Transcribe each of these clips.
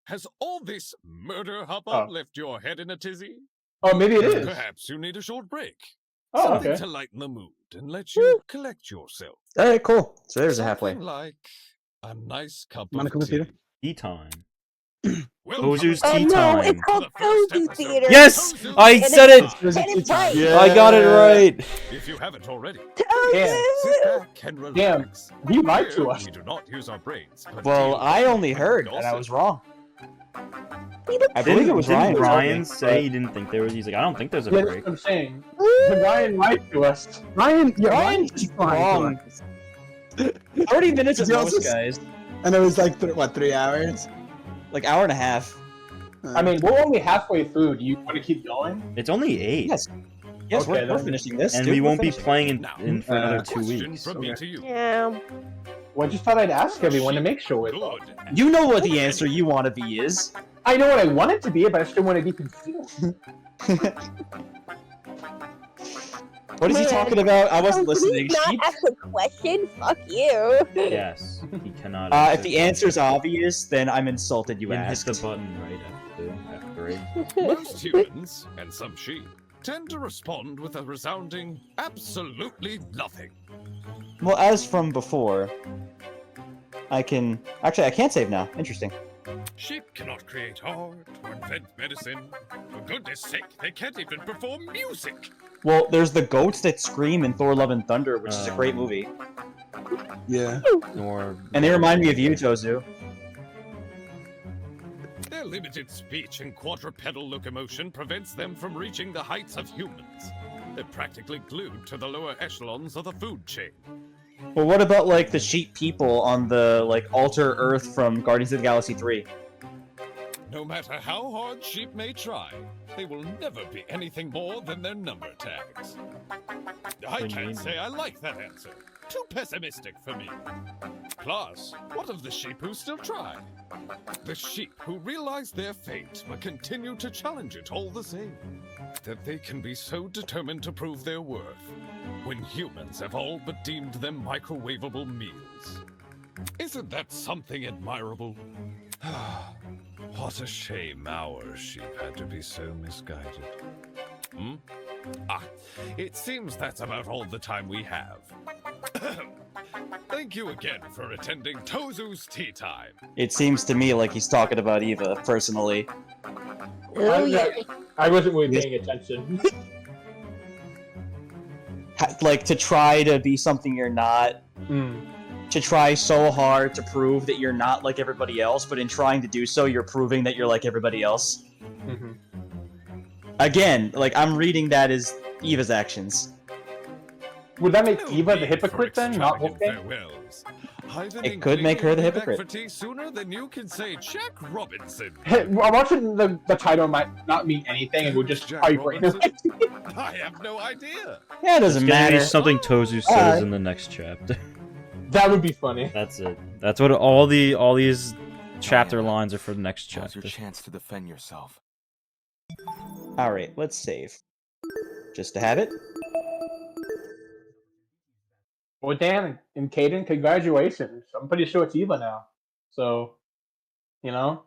Has all this murder hubbub Oh. left your head in a tizzy? Oh, maybe it is. Perhaps you need a short break. Oh, Something okay. to lighten the mood and let you collect yourself. All right, cool. So there's a halfway. Something like a nice cup Wanna of come with tea. Peter? Tea time. Welcome Tozu's aboard. tea Oh no, time. it's called For the first Tozu episode. Theater. Yes! Tozu's I Tea said it! Time. Get it right. Yeah. I got it right! If you haven't already, Damn. sit back and relax. He lied to Here, us. We do not use our brains. but Well, deal I with only heard, and I gossip. was wrong. He looks I believe it was Didn't Ryan. Ryan say he didn't think there was? He's like, I don't think there's a Yeah, that's break. what I'm saying. Ryan lied to us. Ryan's wrong. 30 minutes at Did you also most, guys. And it was like, 3 hours? Like hour and a half. I mean, we're only halfway through. Do you want to keep going? It's only 8. Yes. Yes, Okay, we're then. finishing this. And dude. we We're won't be finishing. playing Now, for another 2 question weeks. from me Okay. to you. Yeah. Well, I just thought I'd ask everyone to make sure we're Good. You know what the answer you want to be is. I know what I want it to be, but I still want to be concealed. What is he Man, talking about? I wasn't Can listening. you not Sheep? ask a question? Fuck you. Yes, he cannot. If answer the answer's obvious, then I'm insulted you you can hit asked. the button right after F3. Most humans, and some sheep, tend to respond with a resounding absolutely nothing. Well, as from before, I can... Actually, I can't save now. Interesting. Sheep cannot create art or invent medicine. For goodness sake, they can't even perform music. Well, there's the goats that scream in Thor: Love and Thunder, which is a great movie. Yeah. Nor And they remind me of you, Tozu. Their limited speech and quadrupedal locomotion prevents them from reaching the heights of humans. They're practically glued to the lower echelons of the food chain. Well, what about, like, the sheep people on the, like, Alter Earth from Guardians of the Galaxy 3? No matter how hard sheep may try, they will never be anything more than their number tags. I can't say I like that answer. Too pessimistic for me. Plus, what of the sheep who still try? The sheep who realize their fate but continue to challenge it all the same. That they can be so determined to prove their worth when humans have all but deemed them microwavable meals. Isn't that something admirable? What a shame our sheep had to be so misguided. Hmm? It seems that's about all the time we have. Thank you again for attending Tozu's Tea Time. It seems to me like he's talking about Eva, personally. Oh yeah. I wasn't really paying attention. Like, to try to be something you're not. Mm. To try so hard to prove that you're not like everybody else, but in trying to do so, you're proving that you're like everybody else. Mm-hmm. Again, like, I'm reading that as Eva's actions. Would that make No Eva the need hypocrite for then, not extravagant Wolfgang? farewells. I've an It could make her the inkling you'll be back hypocrite. for tea sooner than you can say Jack Robinson. Hey, I'm watching the title might not mean anything, and we'll just Jack type Robinson? right I have no idea. Yeah, it It's doesn't gonna be matter. something Tozu says Alright. in the next chapter. That would be funny. That's it. That's what all these chapter lines are for the next Now's chapter. your chance to defend yourself. Alright, let's save. Just to have it. Well, Dan and Caden, congratulations. I'm pretty sure it's Eva now. So, you know?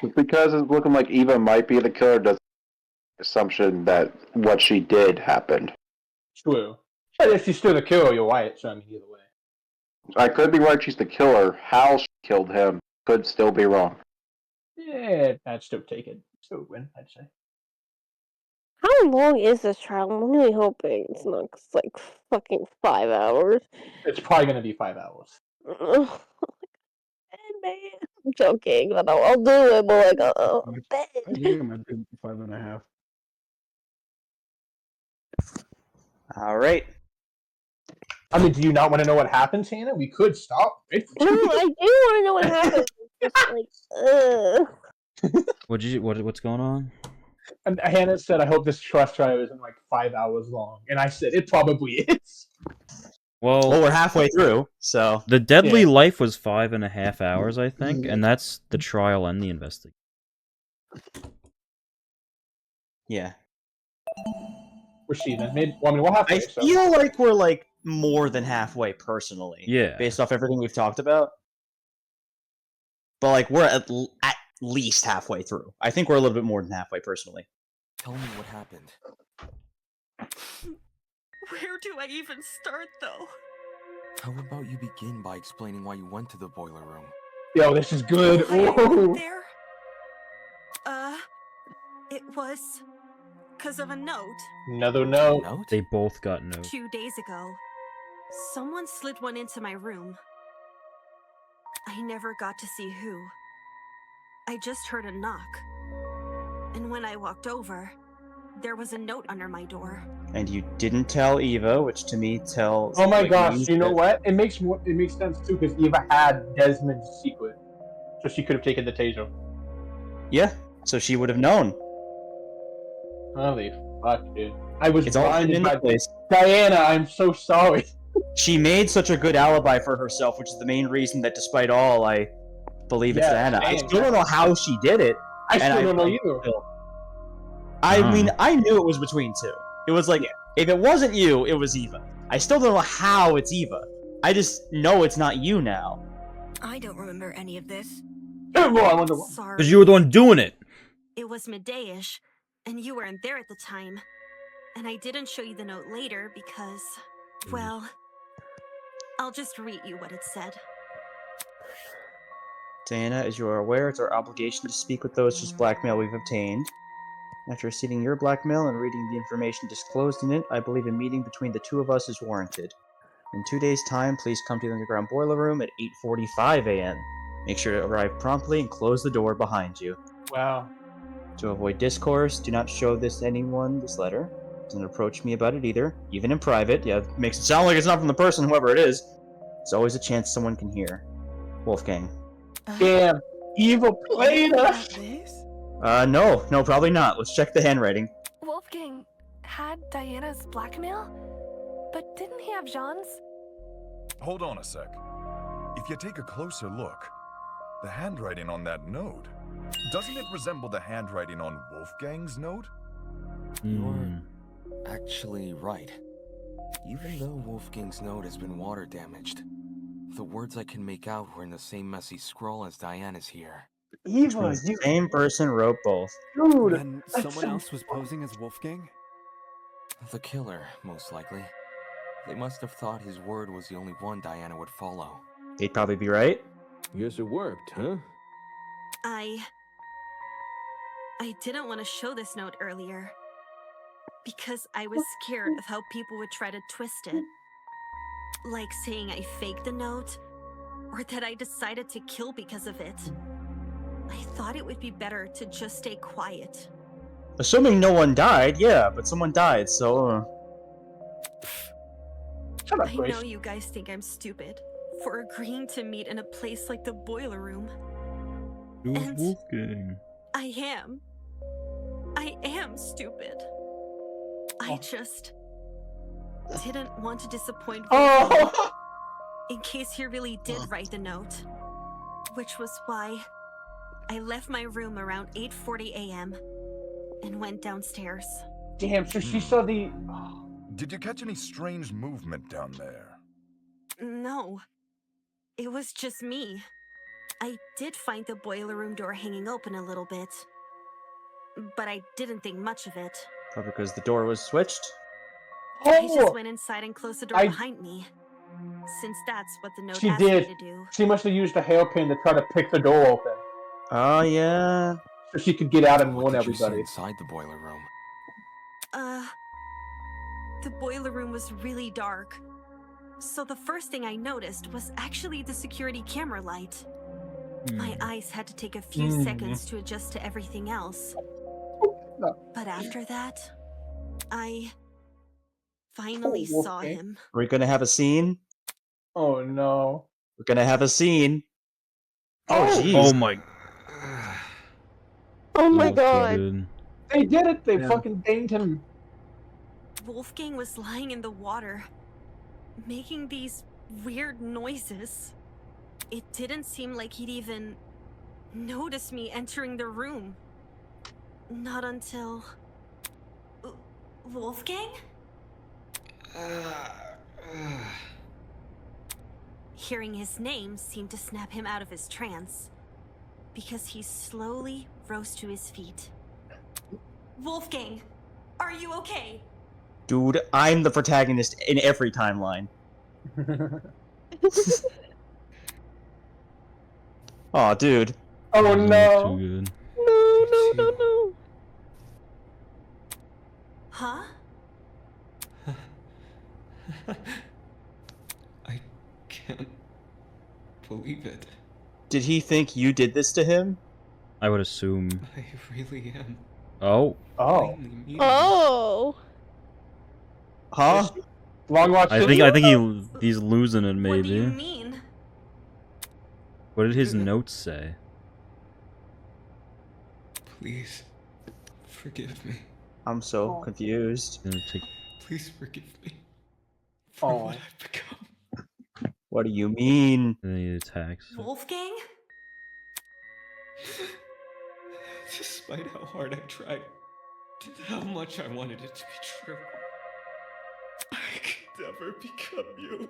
Just because it's looking like Eva might be the killer doesn't assumption that what she did happened. True. But if she's still the killer, you're right, so I mean, either way. I could be right she's the killer. How she killed him could still be wrong. Yeah, I'd still take it. Still win, I'd say. How long is this trial? I'm really hoping it's not like fucking 5 hours. It's probably gonna be 5 hours. Ugh. Man, I'm joking, but I'll do it, but like, I bed. think it might be 5.5. Alright. I mean, do you not want to know what happens, Hannah? We could stop. Right? No, I do want to know what happened. It's just like, What's going on? And Hannah said, I hope this trust trial isn't like 5 hours long. And I said, it probably is. Well, Well, we're halfway through, so... the deadly Yeah. life was 5.5 hours, I think, and that's the trial and the investigation. Yeah. We're even. Maybe, well, I mean, we're halfway, I so. feel like we're, like, more than halfway, personally. Yeah. Based off everything we've talked about. but like we're at least halfway through. I think we're a little bit more than halfway, personally. Tell me what happened. Where do I even start, though? How about you begin by explaining why you went to the boiler room? Yo, this is good. Why I Ooh. went there? It was because of a note. Another note. Note? They both got no. 2 days ago, someone slid one into my room. I never got to see who. I just heard a knock. And when I walked over, there was a note under my door. And you didn't tell Eva, which to me tells. Oh my like, gosh! means You know that- what? It makes sense too because Eva had Desmond's secret, so she could have taken the taser. Yeah, so she would have known. Holy fuck, dude! I was It's all blinded in by place. Diana. I'm so sorry. She made such a good alibi for herself, which is the main reason that, despite all, I believe it's Yeah, Diana. I same. still don't know how she did it. I And still don't know either. I mean, I knew it was between two. It was like, if it wasn't you, it was Eva. I still don't know how it's Eva. I just know it's not you now. I don't remember any of this. Oh, I wonder why. Sorry. Because you were the one doing it. It was midday-ish, and you weren't there at the time. And I didn't show you the note later because, well, I'll just read you what it said. Diana, as you are aware, it's our obligation to speak with those whose blackmail we've obtained. After receiving your blackmail and reading the information disclosed in it, I believe a meeting between the two of us is warranted. In 2 days' time, please come to the underground boiler room at 8:45 a.m. Make sure to arrive promptly and close the door behind you. Wow. To avoid discourse, do not show this anyone, this letter. Don't approach me about it either, even in private. Yeah, it makes it sound like it's not from the person, whoever it is. There's always a chance someone can hear. Wolfgang. Damn. Eva played us. No, probably not. Let's check the handwriting. Wolfgang had Diana's blackmail? But didn't he have Jean's? Hold on a sec. If you take a closer look, the handwriting on that note, doesn't it resemble the handwriting on Wolfgang's note? You're actually right. Even though Wolfgang's note has been water damaged, the words I can make out were in the same messy scroll as Diana's here. Eva, The same person wrote both. dude. And someone else was posing as Wolfgang? The killer, most likely. They must have thought his word was the only one Diana would follow. They'd probably be right. Guess it worked, huh? I didn't want to show this note earlier because I was scared of how people would try to twist it. Like saying I faked the note, or that I decided to kill because of it. I thought it would be better to just stay quiet. Assuming no one died, yeah, but someone died, so... Shut up, I Grace. know you guys think I'm stupid for agreeing to meet in a place like the boiler room. It was And- Wolfgang. I am stupid. I just didn't want to disappoint Wolfgang Oh. in case he really did write the note. Which was why I left my room around 8:40 a.m. and went downstairs. Damn. So she saw the. Did you catch any strange movement down there? No, it was just me. I did find the boiler room door hanging open a little bit, but I didn't think much of it. Probably because the door was switched. I just Oh. went inside and closed the door I- behind me, since that's what the note She asked did. me to do. She must have used a hairpin to try to pick the door open, Oh, yeah. so she could get out and What warn did you see everybody. inside the boiler room? The boiler room was really dark, so the first thing I noticed was actually the security camera light. My eyes had to take a few seconds to adjust to everything else. But after that, I finally saw Wolfgang. him. We're gonna have a scene. Oh no. We're gonna have a scene. Oh, Oh. jeez. Oh my. Oh my Okay, god. dude. They did it. They Yeah. fucking dinged him. Wolfgang was lying in the water, making these weird noises. It didn't seem like he'd even notice me entering the room. Not until... Wolfgang? Hearing his name seemed to snap him out of his trance. because he slowly rose to his feet. Wolfgang, are you okay? Dude, I'm the protagonist in every timeline. Aw, dude. Oh no! Too good. No. Huh? I can't believe it. Did he think you did this to him? I would assume. I really am. Oh. Oh. Finally meeting you. Oh. Huh? Long watch. I think he's losing it, What do you maybe. mean? What did his notes say? Please, forgive me. I'm so confused. Please forgive me for what I've become. What do you mean? And then he attacks. Wolfgang? Despite how hard I tried, how much I wanted it to be true, I could never become you.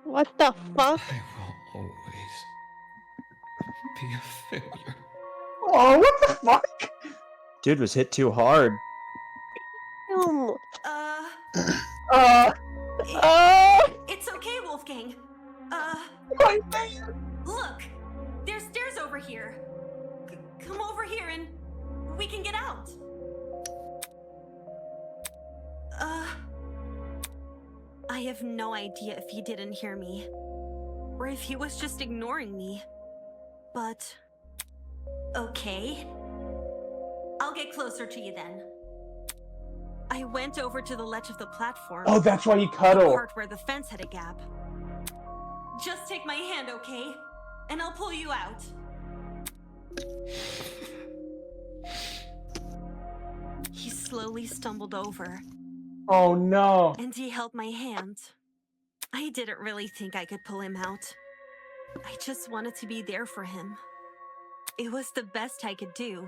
What the fuck? I will always be a failure. Oh, what the fuck? Dude was hit too hard. It's okay, Wolfgang. Look, there's stairs over here. Come over here and we can get out. I have no idea if he didn't hear me, or if he was just ignoring me. But, okay. I'll get closer to you then. I went over to the ledge of the platform. Oh, that's why you The cuddle. part where the fence had a gap. Just take my hand, okay? And I'll pull you out. He slowly stumbled over. Oh no. And he held my hand. I didn't really think I could pull him out. I just wanted to be there for him. It was the best I could do.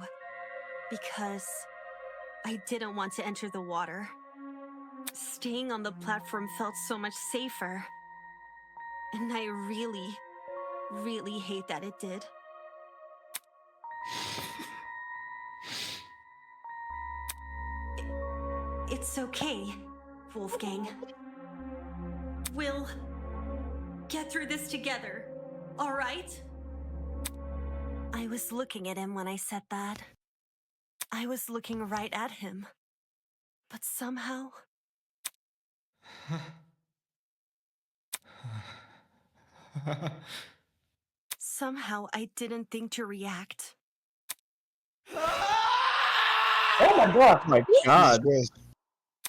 Because I didn't want to enter the water. Staying on the platform felt so much safer. And I really, really hate that it did. It's okay, Wolfgang. We'll get through this together, all right? I was looking at him when I said that. I was looking right at him. But somehow... Somehow I didn't think to react. Oh my god. Oh my god.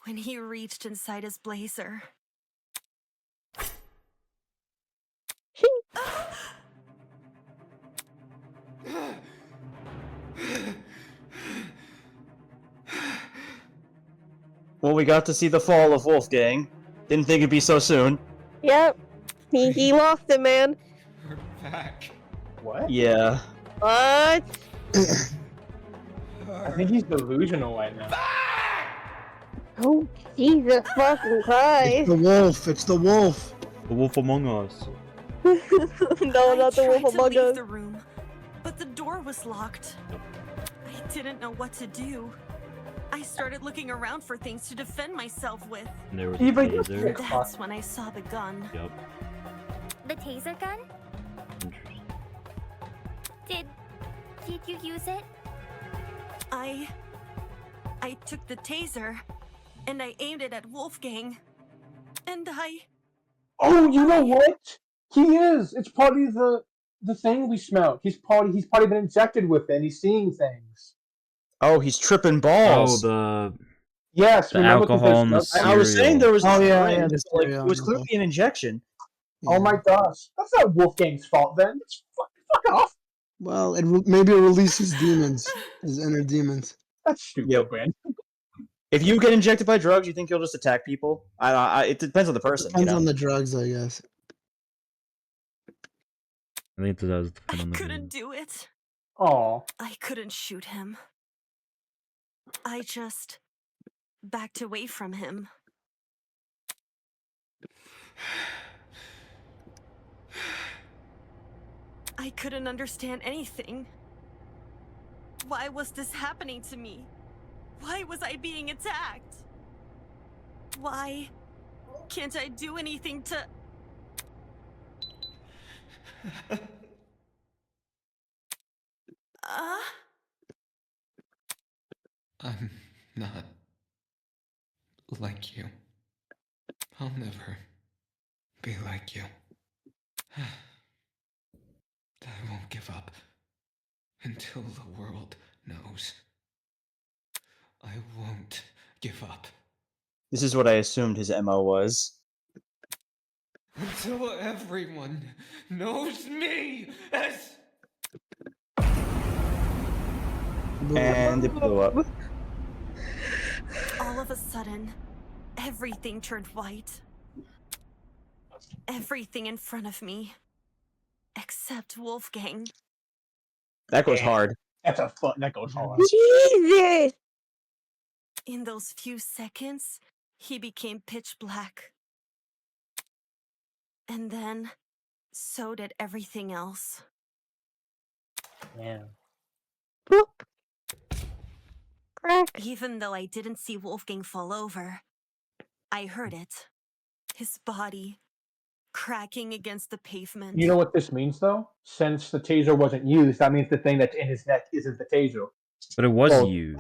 When he reached inside his blazer. Well, we got to see the fall of Wolfgang. Didn't think it'd be so soon. Yep. He lost it, man. We're back. What? Yeah. What? I think he's delusional right now. Oh, Jesus fucking Christ. It's the wolf. It's the wolf. The wolf among us. No, not the wolf I tried to among leave us. the room, but the door was locked. I didn't know what to do. I started looking around for things to defend myself with. And there was a Even taser. That's when I saw the gun. Yep. The taser gun? Interesting. Did you use it? I took the taser, and I aimed it at Wolfgang. And Oh, you know what? He is. It's probably the thing we smelled. He's probably been injected with it and he's seeing things. Oh, he's tripping Oh, balls. Yes, the remember 'cause alcohol there's and the no- I was saying there was Oh, yeah, like, the like, cereal it was and clearly an injection. Oh my gosh. That's not Wolfgang's fault then. It's fuck off. Well, maybe it releases demons, his inner demons. That's stupid, Yep. man. If you get injected by drugs, you think you'll just attack people? It depends on the person. Depends you know? on the drugs, I guess. I think it does depend on the couldn't do it. Oh. I couldn't shoot him. I just backed away from him. I couldn't understand anything. Why was this happening to me? Why was I being attacked? Why can't I do anything to... I'm not like you. I'll never be like you. I won't give up until the world knows. I won't give up. This is what I assumed his MO was. Until everyone knows me as... And it blew up. All of a sudden, everything turned white. Everything in front of me. Except Wolfgang. That goes hard. That goes hard. Jesus! In those few seconds, he became pitch black. And then, so did everything else. Yeah. Boop. Crack. Even though I didn't see Wolfgang fall over, I heard it. His body cracking against the pavement. You know what this means, though? Since the taser wasn't used, that means the thing that's in his neck isn't the taser. But it was used.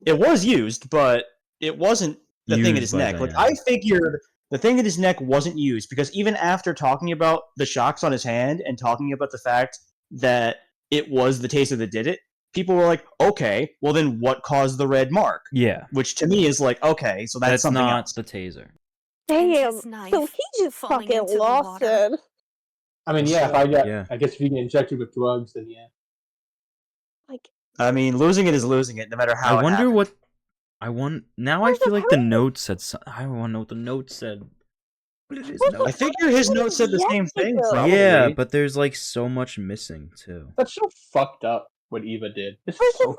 It was used, but it wasn't the thing in his neck. Like, I figured the thing in his neck wasn't used because even after talking about the shocks on his hand and talking about the fact that it was the taser that did it, people were like, okay, well then what caused the red mark? Yeah. Which to me is like, okay, so that's something not else. the taser. Damn, so he just fucking lost it. I mean, yeah, I guess if you get injected with drugs, then yeah. I mean, losing it is losing it, no matter how I wonder happened. what... Now I feel like the note said... I want to know what the note said. What did his note? I figure his note said the same thing, probably. Yeah, but there's like so much missing, too. That's so fucked up what Eva did. How did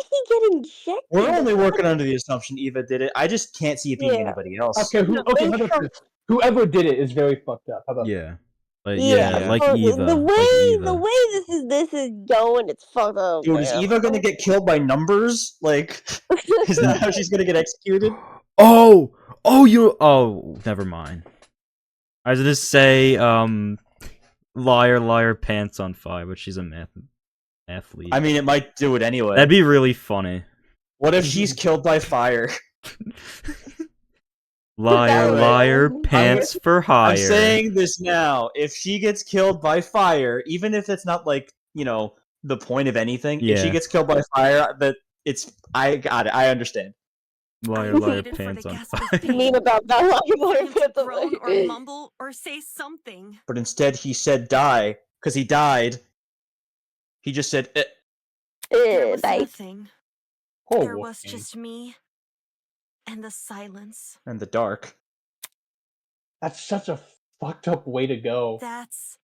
he get injected? We're only working under the assumption Eva did it. I just can't see it being anybody else. Okay, how about this? Whoever did it is very fucked up. How about Yeah. that? Like so Eva. The way this is going, it's fucked up. Dude, is Eva gonna get killed by numbers? Like, is that how she's gonna get executed? Oh, never mind. I was gonna say, liar, liar, pants on fire, but she's a athlete. I mean, it might do it anyway. That'd be really funny. What if she's killed by fire? Liar, liar, pants for hire. I'm saying this now. If she gets killed by fire, even if it's not like, the point of anything, if she Yeah. gets killed by fire, I got it. I understand. Liar, liar, pants on fire. You mean about that liar, To groan or mumble or say something. But instead, he said die, because he died. He just said, There was nothing. Oh, There was Wolfgang. just me and the silence. and the dark. That's such a fucked up way to go. That's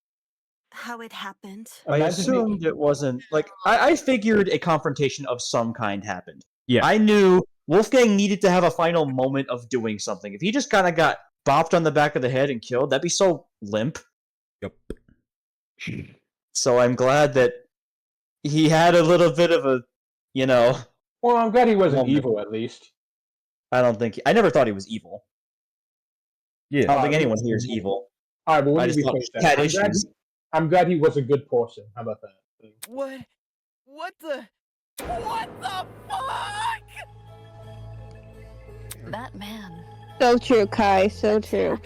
how it happened. I assumed it wasn't, like, I figured a confrontation of some kind happened. Yeah. I knew Wolfgang needed to have a final moment of doing something. If he just kind of got bopped on the back of the head and killed, that'd be so limp. Yep. So I'm glad that he had a little bit of a, Well, I'm glad he wasn't moment. evil, at least. I never thought he was evil. Yeah. I don't think anyone here is evil. Alright, but I what just did we thought think he had that? issues. I'm glad he was a good person. How about that? What the fuck? That man. So true, Kai. So true.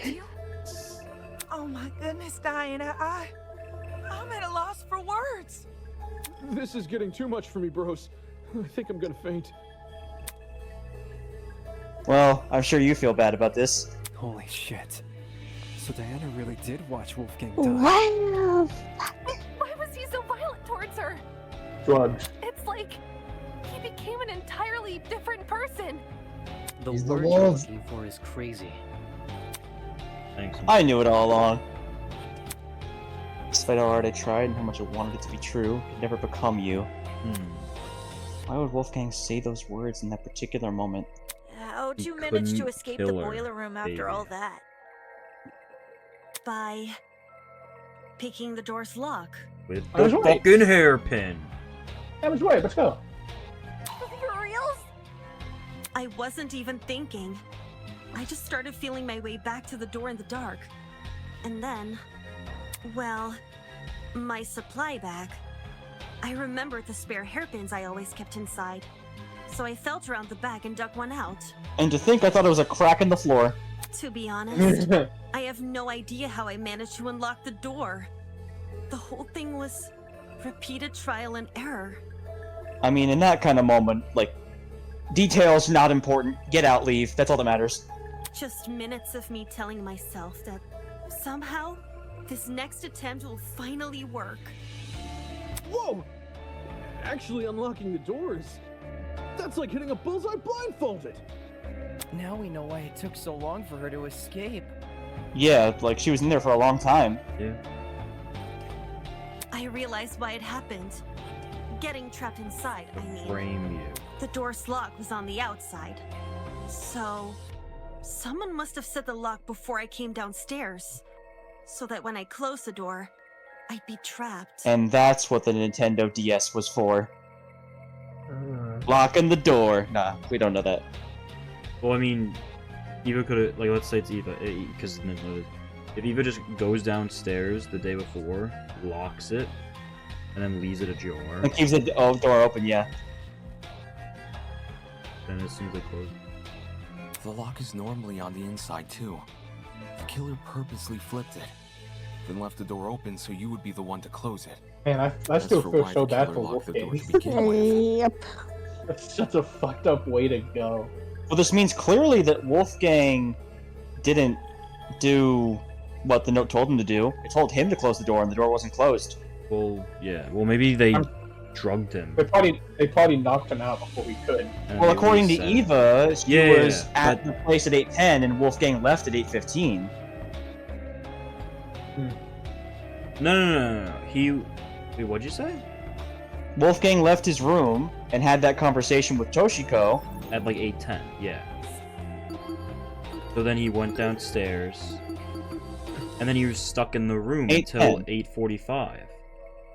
Oh my goodness, Diana, I'm at a loss for words. This is getting too much for me, bros. I think I'm gonna faint. Well, I'm sure you feel bad about this. Holy shit. So Diana really did watch Wolfgang die. Wow. Why was he so violent towards her? Drugs. It's like he became an entirely different person. The He's the word you're wolf. looking for is crazy. Thanks. I knew it all along. Despite how hard I tried and how much I wanted it to be true, it could never become you. Why would Wolfgang say those words in that particular moment? How'd He you manage to couldn't escape the kill her, boiler room after baby. all that? By picking the door's lock. With I was the right. fucking hairpin. I was right. Let's go. For reals? I wasn't even thinking. I just started feeling my way back to the door in the dark. And then, well, my supply bag. I remembered the spare hairpins I always kept inside. So I felt around the bag and dug one out. And to think I thought it was a crack in the floor. To be honest, I have no idea how I managed to unlock the door. The whole thing was repeated trial and error. I mean, in that kind of moment, like, details not important. Get out, leave. That's all that matters. Just minutes of me telling myself that somehow this next attempt will finally work. Whoa! Actually unlocking the doors. That's like hitting a bullseye blindfolded. Now we know why it took so long for her to escape. Yeah, like, she was in there for a long time. Yeah. I realized why it happened. Getting trapped inside, I mean. Frame you. The door's lock was on the outside. So, someone must have set the lock before I came downstairs. So that when I closed the door, I'd be trapped. And that's what the Nintendo DS was for. Locking the door. Nah, we don't know that. Well, I mean, Eva could have, like, let's say it's Eva, because if Eva just goes downstairs the day before, locks it, and then leaves it ajar. And keeps the door open, yeah. Then as soon as they close. The lock is normally on the inside too. The killer purposely flipped it, then left the door open so you would be the one to close it. Man, I still feel so bad for Wolfgang. Yep. That's such a fucked up way to go. Well, this means clearly that Wolfgang didn't do what the note told him to do. It told him to close the door, and the door wasn't closed. Well, yeah. Well, maybe they drugged him. They probably knocked him out before we could. Well, according to Eva, she Yeah, was at the place at 8:10, and Wolfgang left at 8:15. No. Wait, what'd you say? Wolfgang left his room and had that conversation with Toshiko at like 8:10. Yeah. So then he went downstairs, and then he was stuck in the room until 8:45.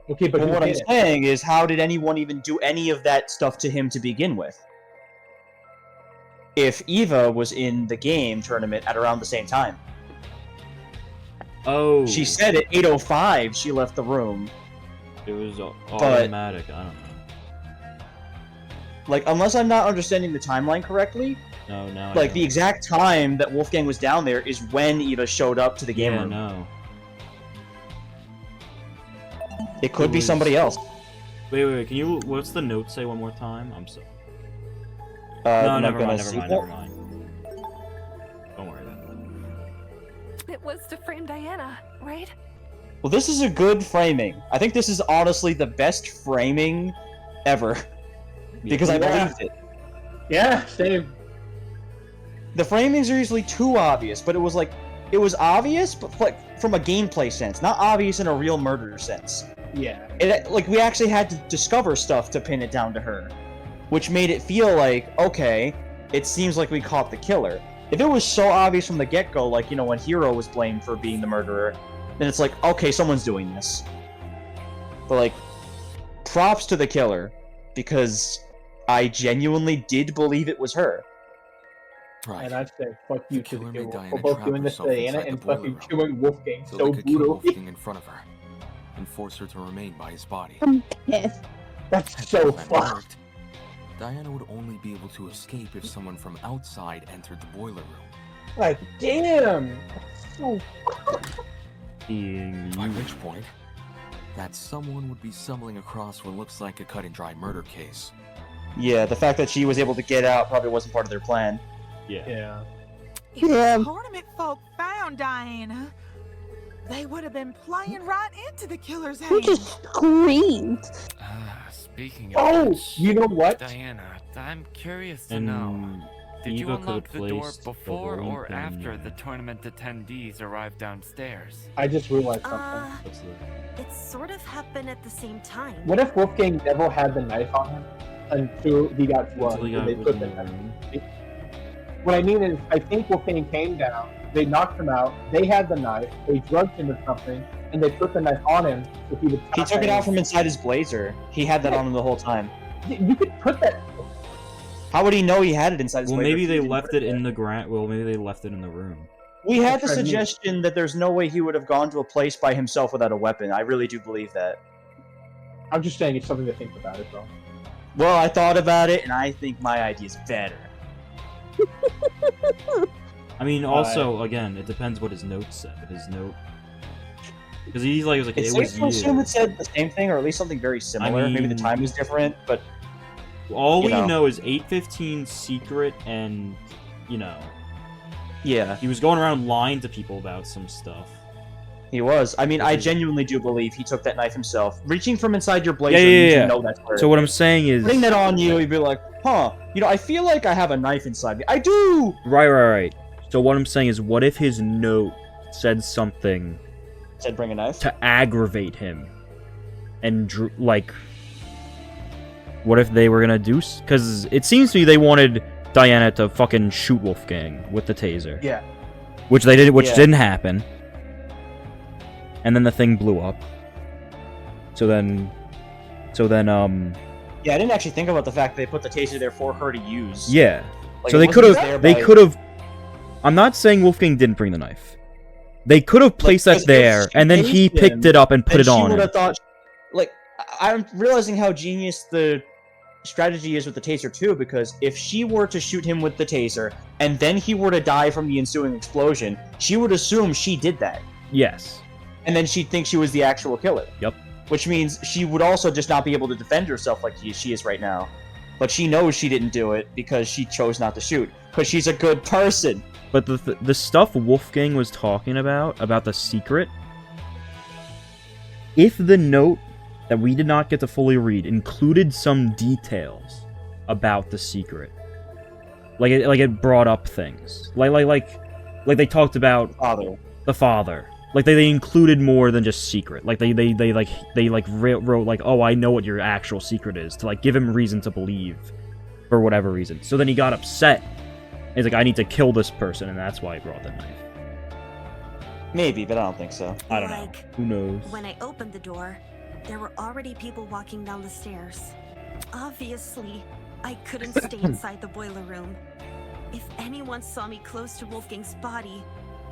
Okay, but what I'm saying is, how did anyone even do any of that stuff to him to begin with? If Eva was in the game tournament at around the same time. Oh. She said at 8:05 she left the room. It was automatic. I don't know. Like, unless I'm not understanding the timeline correctly, No, now. like the exact time that Wolfgang was down there is when Eva showed up to the game room. No. It could be somebody else. Wait. Can you? What's the note say one more time? I'm sorry. No, never mind. Don't worry then. It was to frame Diana, right? Well, this is a good framing. I think this is honestly the best framing ever. Because I believed it. Yeah, same. The framings are usually too obvious, but it was obvious, but like from a gameplay sense, not obvious in a real murder sense. Yeah. Like, we actually had to discover stuff to pin it down to her, which made it feel like, okay, it seems like we caught the killer. If it was so obvious from the get-go, like, you know, when Hiro was blamed for being the murderer, then it's like, okay, someone's doing this. But, like, props to the killer, because I genuinely did believe it was her. Right. And I'd say, fuck you to the killer Diana for both trap doing this to herself Diana inside and the boiler fucking room. killing Wolfgang So so they could kill brutally. Wolfgang in front of her and force her to remain by his body. I'm pissed. That's so If that fucked. worked, Diana would only be able to escape if someone from outside entered the boiler room. Like, damn. So By which point, that someone would be stumbling across what looks like a cut-and-dry murder case. Yeah, the fact that she was able to get out probably wasn't part of their plan. Yeah. If the tournament folk found Diana, they would have been playing right into the killer's Who hands. just screamed? Speaking of Oh, which, you know what? Diana, I'm curious to And know. Did you Eva could've unlock the door placed the before balloon or thing after in the tournament attendees arrived downstairs? I just realized something. It sort of happened at the same time. What if Wolfgang never had the knife on him until he got drugged? Until he and got they put the within the knife. What I mean is, I think Wolfgang came down, they knocked him out, they had the knife, they drugged him or something, and they put the knife on him. So he took it out from inside his blazer. He had that on him the whole time. You could put that. How would he know he had it inside his Well, blazer? maybe they left it in the ground. Well, maybe they left it in the room. We had the suggestion that there's no way he would have gone to a place by himself without a weapon. I really do believe that. I'm just saying it's something to think about it, though. Well, I thought about it, and I think my idea is better. I mean, also, again, it depends what his note said. If his note... Because he was like, It's it was safe to assume it said the same thing, or at least something very similar. Maybe the time was different, but... All we know is 815 secret and, you know... Yeah. He was going around lying to people about some stuff. He was. I mean, I genuinely do believe he took that knife himself. Reaching from inside your blazer Yeah. means you know that's where So what I'm saying is... putting that on you, you'd be like, huh, you know, I feel like I have a knife inside me. I do! Right. So what I'm saying is, what if his note said something... Said bring a knife? To aggravate him. And, like... What if they were gonna do... Because it seems to me they wanted Diana to fucking shoot Wolfgang with the taser. Yeah. Which they did, didn't happen. And then the thing blew up. So then, Yeah, I didn't actually think about the fact they put the taser there for her to use. Yeah. Like, So it they wasn't could have, there by- I'm not saying Wolfgang didn't bring the knife. They could have placed that because there, if she and then he tased picked him, it up and put then it on She would him. have thought, like, I'm realizing how genius the strategy is with the taser too, because if she were to shoot him with the taser, and then he were to die from the ensuing explosion, she would assume she did that. Yes. And then she'd think she was the actual killer. Yep. Which means she would also just not be able to defend herself like she is right now. But she knows she didn't do it because she chose not to shoot. Because she's a good person. But the stuff Wolfgang was talking about the secret, if the note that we did not get to fully read included some details about the secret, like it brought up things, like they talked about the father, like they included more than just secret, like they wrote like, oh, I know what your actual secret is, to like give him reason to believe for whatever reason. So then he got upset. He's like, I need to kill this person, and that's why he brought the knife. Maybe, but I don't think so. I don't know. Who knows? When I opened the door, there were already people walking down the stairs. Obviously, I couldn't stay inside the boiler room. If anyone saw me close to Wolfgang's body,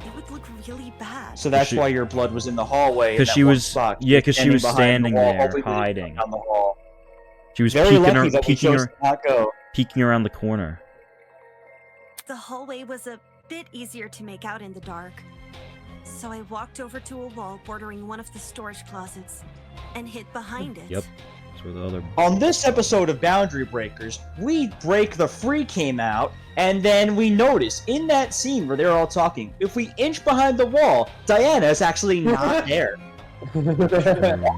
it would look really bad. So that's why your blood was in the hallway. Because she was, because she was standing there, hiding. On the wall. She was Very peeking, lucky that we chose to not go. peeking around the corner. The hallway was a bit easier to make out in the dark. So I walked over to a wall bordering one of the storage closets and hid behind it. Yep. That's where the other... On this episode of Boundary Breakers, we break the free came out, and then we notice in that scene where they're all talking, if we inch behind the wall, Diana is actually not there.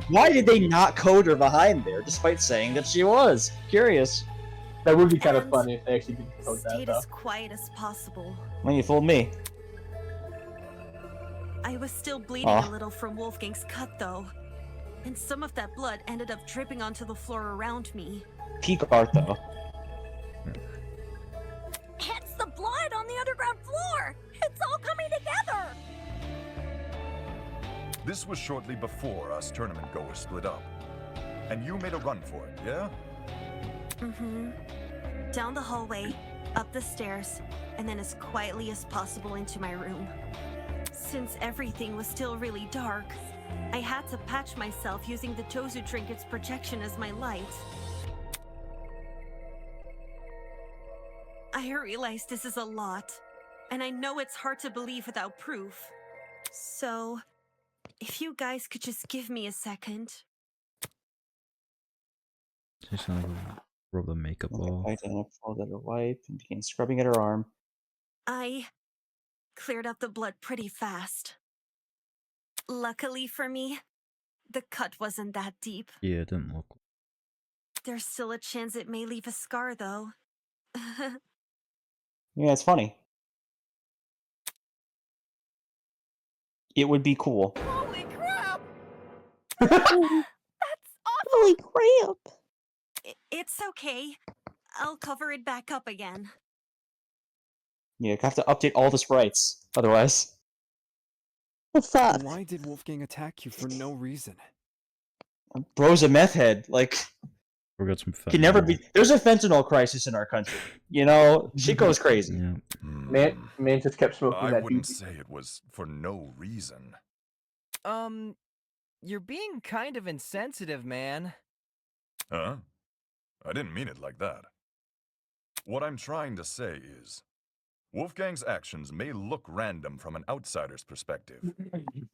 Why did they not code her behind there, despite saying that she was? Curious. That would be kind of funny if they actually did code that, Stayed though. as quiet as possible. Well, you fooled me. I was still bleeding a little from Wolfgang's cut, though. And some of that blood ended up dripping onto the floor around me. Peak art, though. It's the blood on the underground floor! It's all coming together! This was shortly before us tournament goers split up. And you made a run for it, yeah? Mm-hmm. Down the hallway, up the stairs, and then as quietly as possible into my room. Since everything was still really dark, I had to patch myself using the Tozu Trinket's projection as my light. I realize this is a lot, and I know it's hard to believe without proof. So, if you guys could just give me a second. Just gonna rub the makeup off. Diana pulled at her wipe and began scrubbing at her arm. I cleared up the blood pretty fast. Luckily for me, the cut wasn't that deep. Yeah, it didn't look... There's still a chance it may leave a scar, though. Yeah, it's funny. It would be cool. Holy crap! Holy crap! It's okay. I'll cover it back up again. Yeah, you have to update all the sprites, otherwise. What's up? Why did Wolfgang attack you for no reason? Bro's a meth head. Like, We got some fentanyl. can never be. There's a fentanyl crisis in our country. You know, shit goes crazy. Yeah. Man just kept smoking I that wouldn't doobie. say it was for no reason. You're being kind of insensitive, man. Huh? I didn't mean it like that. What I'm trying to say is, Wolfgang's actions may look random from an outsider's perspective,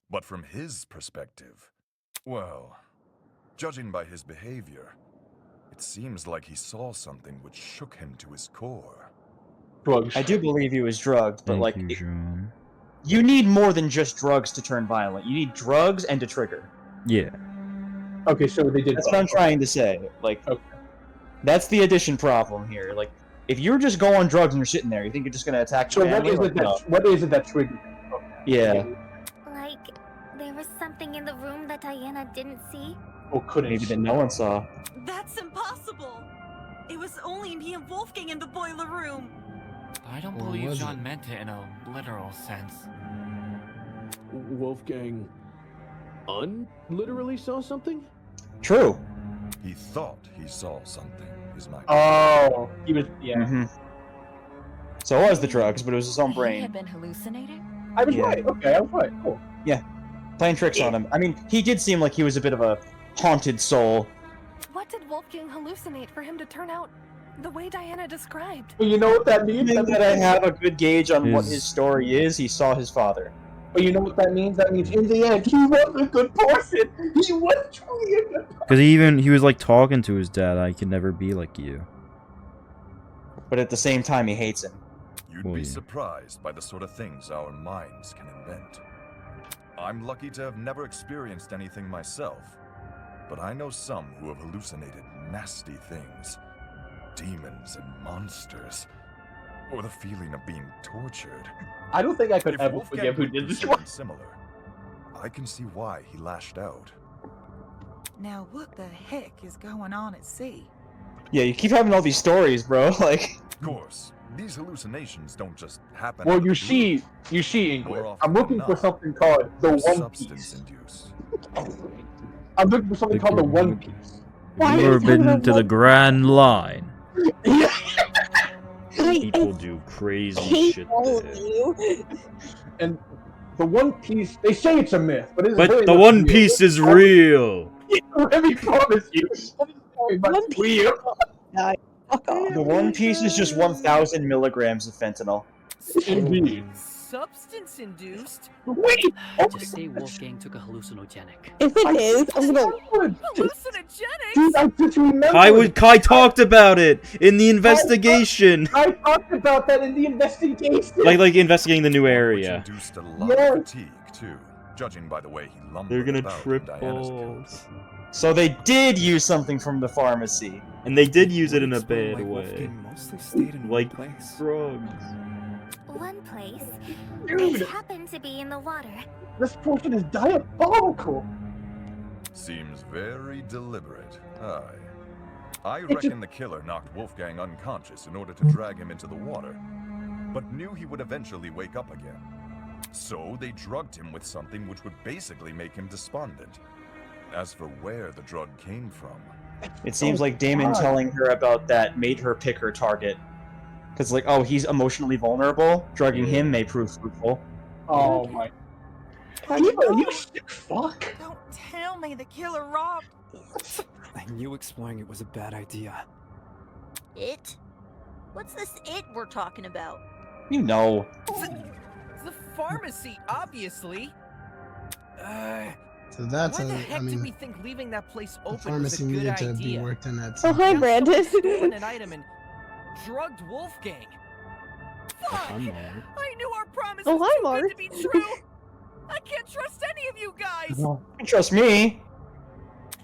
but from his perspective, well, judging by his behavior, it seems like he saw something which shook him to his core. Drugs. I do believe he was drugged, but Thank like, you, John. you need more than just drugs to turn violent. You need drugs and a trigger. Yeah. Okay, so they did. That's what I'm trying to say. Like, that's the addition problem here. Like, if you just go on drugs and you're sitting there, you think you're just gonna attack So your family? what is it that triggered? Yeah. Like, there was something in the room that Diana didn't see? Or couldn't. Maybe that no one saw. That's impossible! It was only me and Wolfgang in the boiler room. I don't Or believe was John it? meant it in a literal sense. Wolfgang literally saw something? True. He thought he saw something, is my Oh, he was. Yeah. Mm-hmm. So it was the drugs, but it was his own He brain. had been hallucinating? I was Yeah. right. Okay, I was right. Cool. Yeah. Playing tricks on him. I mean, he did seem like he was a bit of a haunted soul. What did Wolfgang hallucinate for him to turn out the way Diana described? Well, you know what that means? Now that I have a good gauge on what His- his story is, he saw his father. But you know what that means? That means in the end, he was a good person. He was truly a good person. Because he was like talking to his dad. I could never be like you. But at the same time, he hates him. You'd Well, be yeah. surprised by the sort of things our minds can invent. I'm lucky to have never experienced anything myself, but I know some who have hallucinated nasty things. Demons and monsters. Or the feeling of being tortured. I don't think I could If ever Wolfgang forgive who went did through this something one. similar, I can see why he lashed out. Now what the heck is going on at sea? Yeah, you keep having all these stories, bro. Like, Of course, these hallucinations don't just happen. Well, out of you the blue. see, More England. often I'm looking than for not, something called the they're One substance Piece. induced. I'm looking for something called the One Piece. Why You've are ever you talking been about to the One- Grand Line? I People do crazy hate shit all of there. you. And the One Piece, they say it's a myth, but it's But very the much One real. Piece is real. Let me promise you. It's very much One Piece. real. Die. Fuck off. the One Piece is just 1,000 milligrams of fentanyl. Indeed. Substance induced? Wait! Just say Wolfgang took a hallucinogenic. If it is, I'm gonna. Hallucinogenics? Dude, I just remembered. Kai talked about it in the investigation. I talked about that in the investigation. Like investigating the new Which area. induced a lot Yeah. of fatigue, too, judging by the way he lumbered They're gonna about trip in Diana's balls. So they did use something from the pharmacy. And they did use it in a Explain bad why way. Wolfgang mostly stayed in Like one place. drugs. One place. Dude. It happened to be in the water. This portion is diabolical. Seems very deliberate. Aye. I It's reckon the killer knocked Wolfgang unconscious in order to drag him into the water, but knew he would eventually wake up again. So they drugged him with something which would basically make him despondent. As for where the drug came from, It seems like Damon God. telling her about that made her pick her target. Because, like, oh, he's emotionally vulnerable. Drugging him may prove fruitful. Oh my. Eva, you sick fuck. Don't tell me the killer robbed. I knew exploring it was a bad idea. It? What's this it we're talking about? You know. The pharmacy, obviously. So that's Why the a, heck I did we mean, think leaving that place the open was a pharmacy good needed to idea? be worked on at Oh, some hi, point. Brandon. Stolen an item and drugged Wolfgang. Fuck! I'm Mark. I knew our promise Oh, was hi, too Mark. good to be true. I can't trust any of you guys. You can trust me.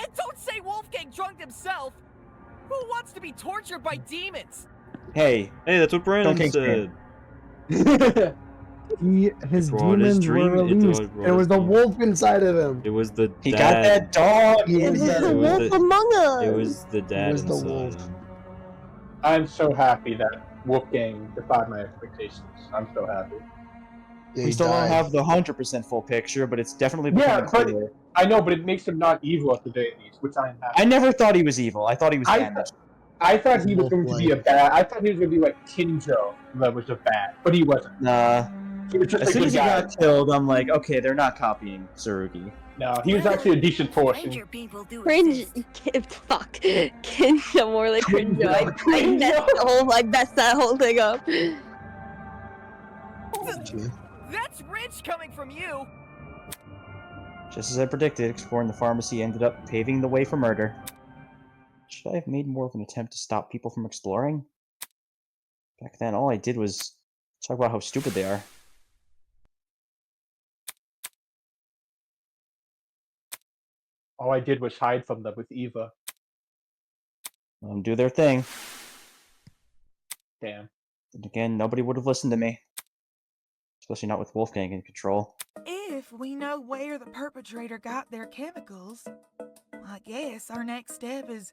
And don't say Wolfgang drugged himself. Who wants to be tortured by demons? Hey. Hey, that's what Brandon Don't said. His Brought his demons were dream- it released. brought There was his the demon. wolf inside of him. It was the He dad. got that dog. It It was was that the wolf. wolf among us. It was the dad was the inside wolf. him. I'm so happy that Wolfgang defied my expectations. I'm so happy. Yeah, We he still don't died. have the 100% full picture, but it's definitely Yeah, becoming but clear. I know, but it makes him not evil at the very least, which I am happy. I never thought he was evil. I thought he was damaged. I thought he was going to be a bad. I thought he was going to be like Kinjo, that was a bad, but he wasn't. Nah. He was just As a soon good as he guy. got killed, I'm like, okay, they're not copying Tsurugi. No, he was actually a decent person. Cringe. Fuck. Kinjo, more like cringe. I messed that whole thing up. That's rich coming from you! Just as I predicted, exploring the pharmacy ended up paving the way for murder. Should I have made more of an attempt to stop people from exploring? Back then, all I did was talk about how stupid they are. All I did was hide from them with Eva. Let them do their thing. Damn. And again, nobody would have listened to me. Especially not with Wolfgang in control. If we know where the perpetrator got their chemicals, I guess our next step is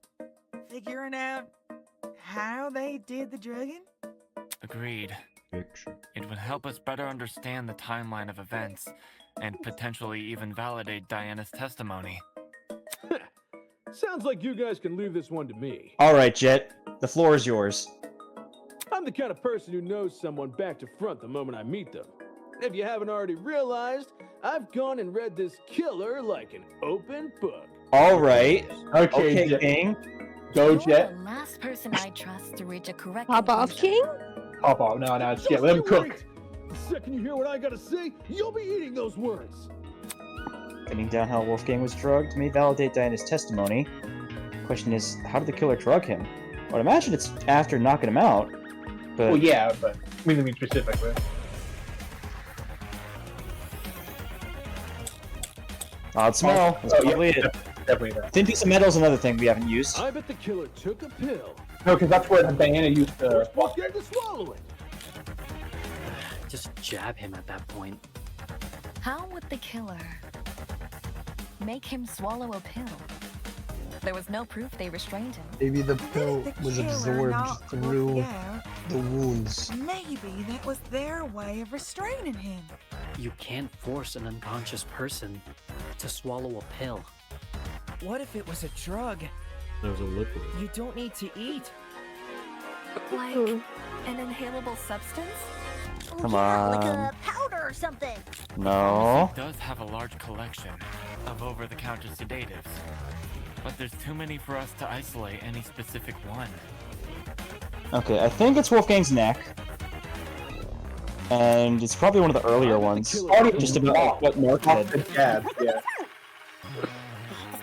figuring out how they did the drugging. Agreed. It would help us better understand the timeline of events, and potentially even validate Diana's testimony. Sounds like you guys can leave this one to me. Alright, Jet. The floor is yours. I'm the kind of person who knows someone back to front the moment I meet them. If you haven't already realized, I've gone and read this killer like an open book. Alright. Okay, King. Go, Jet. The last person I trust to reach a correct Pop off, King? Pop off. No, it's Jet. Let him cook. The second you hear what I gotta say, you'll be eating those words. Pinning down how Wolfgang was drugged may validate Diana's testimony. The question is, how did the killer drug him? I would imagine it's after knocking him out. But Well, yeah, but we mean specifically. Odd smell. That's probably it. Definitely that. Thin piece of metal is another thing we haven't used. I bet the killer took a pill. No, because that's where Diana used to. Scared to swallow it. Just jab him at that point. How would the killer make him swallow a pill? There was no proof they restrained him. Maybe the pill was absorbed through the wounds. Maybe that was their way of restraining him. You can't force an unconscious person to swallow a pill. What if it was a drug? That was a liquid. You don't need to eat. Like an inhalable substance? Come Like on. a powder or something. No. It does have a large collection of over-the-counter sedatives, but there's too many for us to isolate any specific one. Okay, I think it's Wolfgang's neck. And it's probably one of the earlier ones. Just about what Mark said. Yeah.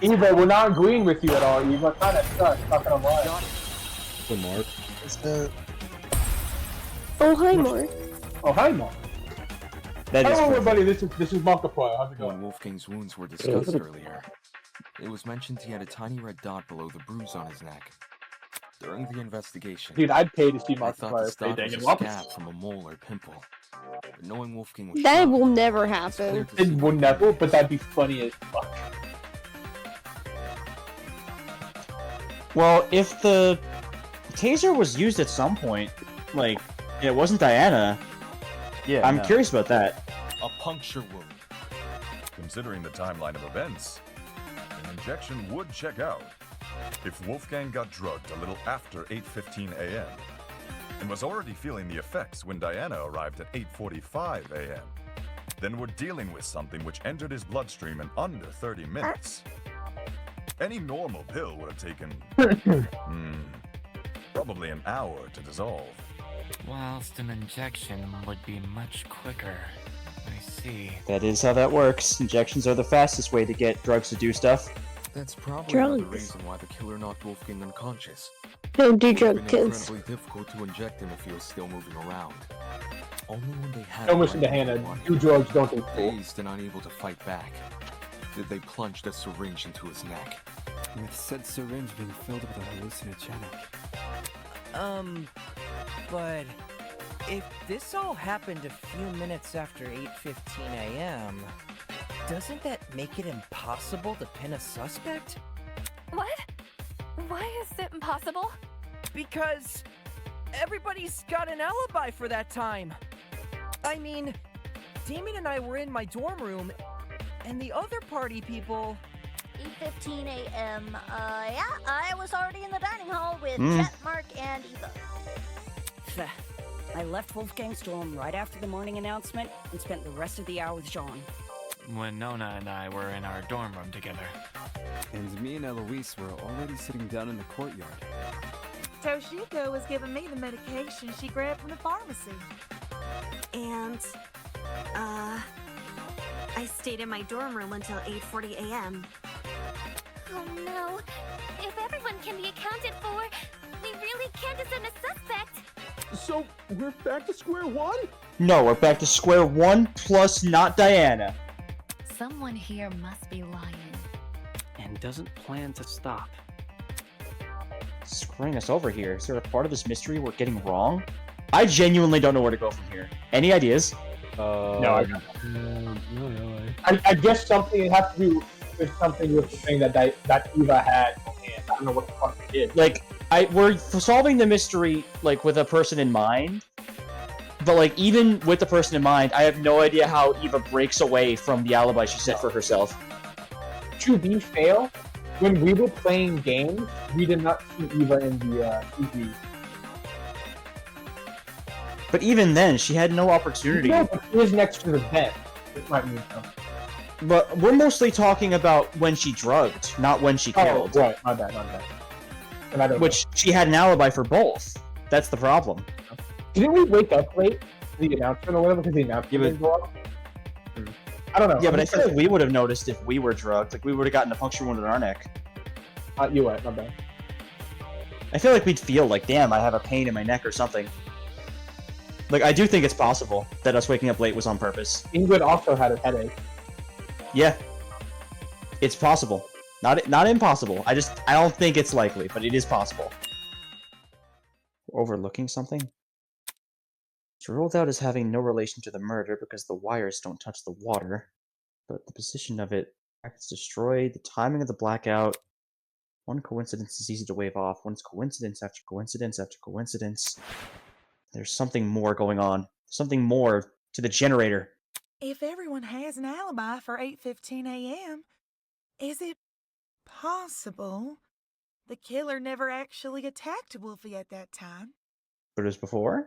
Eva, we're not agreeing with you at all. Eva, kind of sucks. Not gonna lie. So Mark. Oh, hi, Mark. Oh, hi, Mark. That is Hello, perfect. everybody. This is Markiplier. How's it going? When Wolfgang's wounds were discussed earlier, it was mentioned he had a tiny red dot below the bruise on his neck. During the investigation, Dude, I'd pay to see I thought the Markiplier play dot was a Danganronpa. scab from a mole or pimple. But knowing Wolfgang was That shocked, will never happen. It would never, but that'd be funny as fuck. Well, if the taser was used at some point, like, it wasn't Diana, Yeah, I'm no. curious about that. a puncture wound. Considering the timeline of events, an injection would check out. If Wolfgang got drugged a little after 8:15 a.m. and was already feeling the effects when Diana arrived at 8:45 a.m., then we're dealing with something which entered his bloodstream in under 30 minutes. Any normal pill would have taken probably an hour to dissolve. Whilst an injection would be much quicker. I see. That is how that works. Injections are the fastest way to get drugs to do stuff. That's probably another Drugs. reason why the killer knocked Wolfgang unconscious. Don't do It would have drug been kids. incredibly difficult to inject him if he was still moving around. Only when they had Don't him listen to right where they Hannah. wanted Do him, drugs, don't do cool. dazed and unable to fight back, did they plunge the syringe into his neck. With said syringe being filled with a hallucinogenic. But if this all happened a few minutes after 8:15 a.m., doesn't that make it impossible to pin a suspect? What? Why is it impossible? Because everybody's got an alibi for that time. I mean, Damien and I were in my dorm room, and the other party people... 8:15 a.m. Yeah, I was already in the dining hall with Jet, Mark, and Eva. I left Wolfgang's dorm right after the morning announcement and spent the rest of the hour with Jean. When Nona and I were in our dorm room together. And me and Eloise were already sitting down in the courtyard. Toshiko was giving me the medication she grabbed from the pharmacy. And, I stayed in my dorm room until 8:40 a.m. Oh no. If everyone can be accounted for, we really can't assume a suspect. So, we're back to square one? No, we're back to square one plus not Diana. Someone here must be lying. And doesn't plan to stop. Screwing us over here. Is there a part of this mystery we're getting wrong? I genuinely don't know where to go from here. Any ideas? No, I don't. I guess something it has to do with something with the thing that Eva had. And I don't know what the fuck it is. Like, we're solving the mystery like with a person in mind, but like even with the person in mind, I have no idea how Eva breaks away from the alibi she set for herself. To be fair, when we were playing games, we did not see Eva in the TV. But even then, she had no opportunity. No, but she is next to the vent. This might mean something. But we're mostly talking about when she drugged, not when she killed. Oh, right. My bad. And I don't Which she had an alibi for both. That's the problem. Didn't we wake up late for the announcement or whatever because the announcement didn't go up? I don't know. Yeah, but I feel like we would have noticed if we were drugged. Like, we would have gotten a puncture wound in our neck. You're right. My bad. I feel like we'd feel like, damn, I have a pain in my neck or something. Like, I do think it's possible that us waking up late was on purpose. Ingrid also had a headache. Yeah. It's possible. Not impossible. I don't think it's likely, but it is possible. Overlooking something? It's ruled out as having no relation to the murder because the wires don't touch the water. But the position of it, it's destroyed, the timing of the blackout. One coincidence is easy to wave off. One's coincidence after coincidence after coincidence. There's something more going on. Something more to the generator. If everyone has an alibi for 8:15 a.m., is it possible the killer never actually attacked Wolfie at that time? But it was before?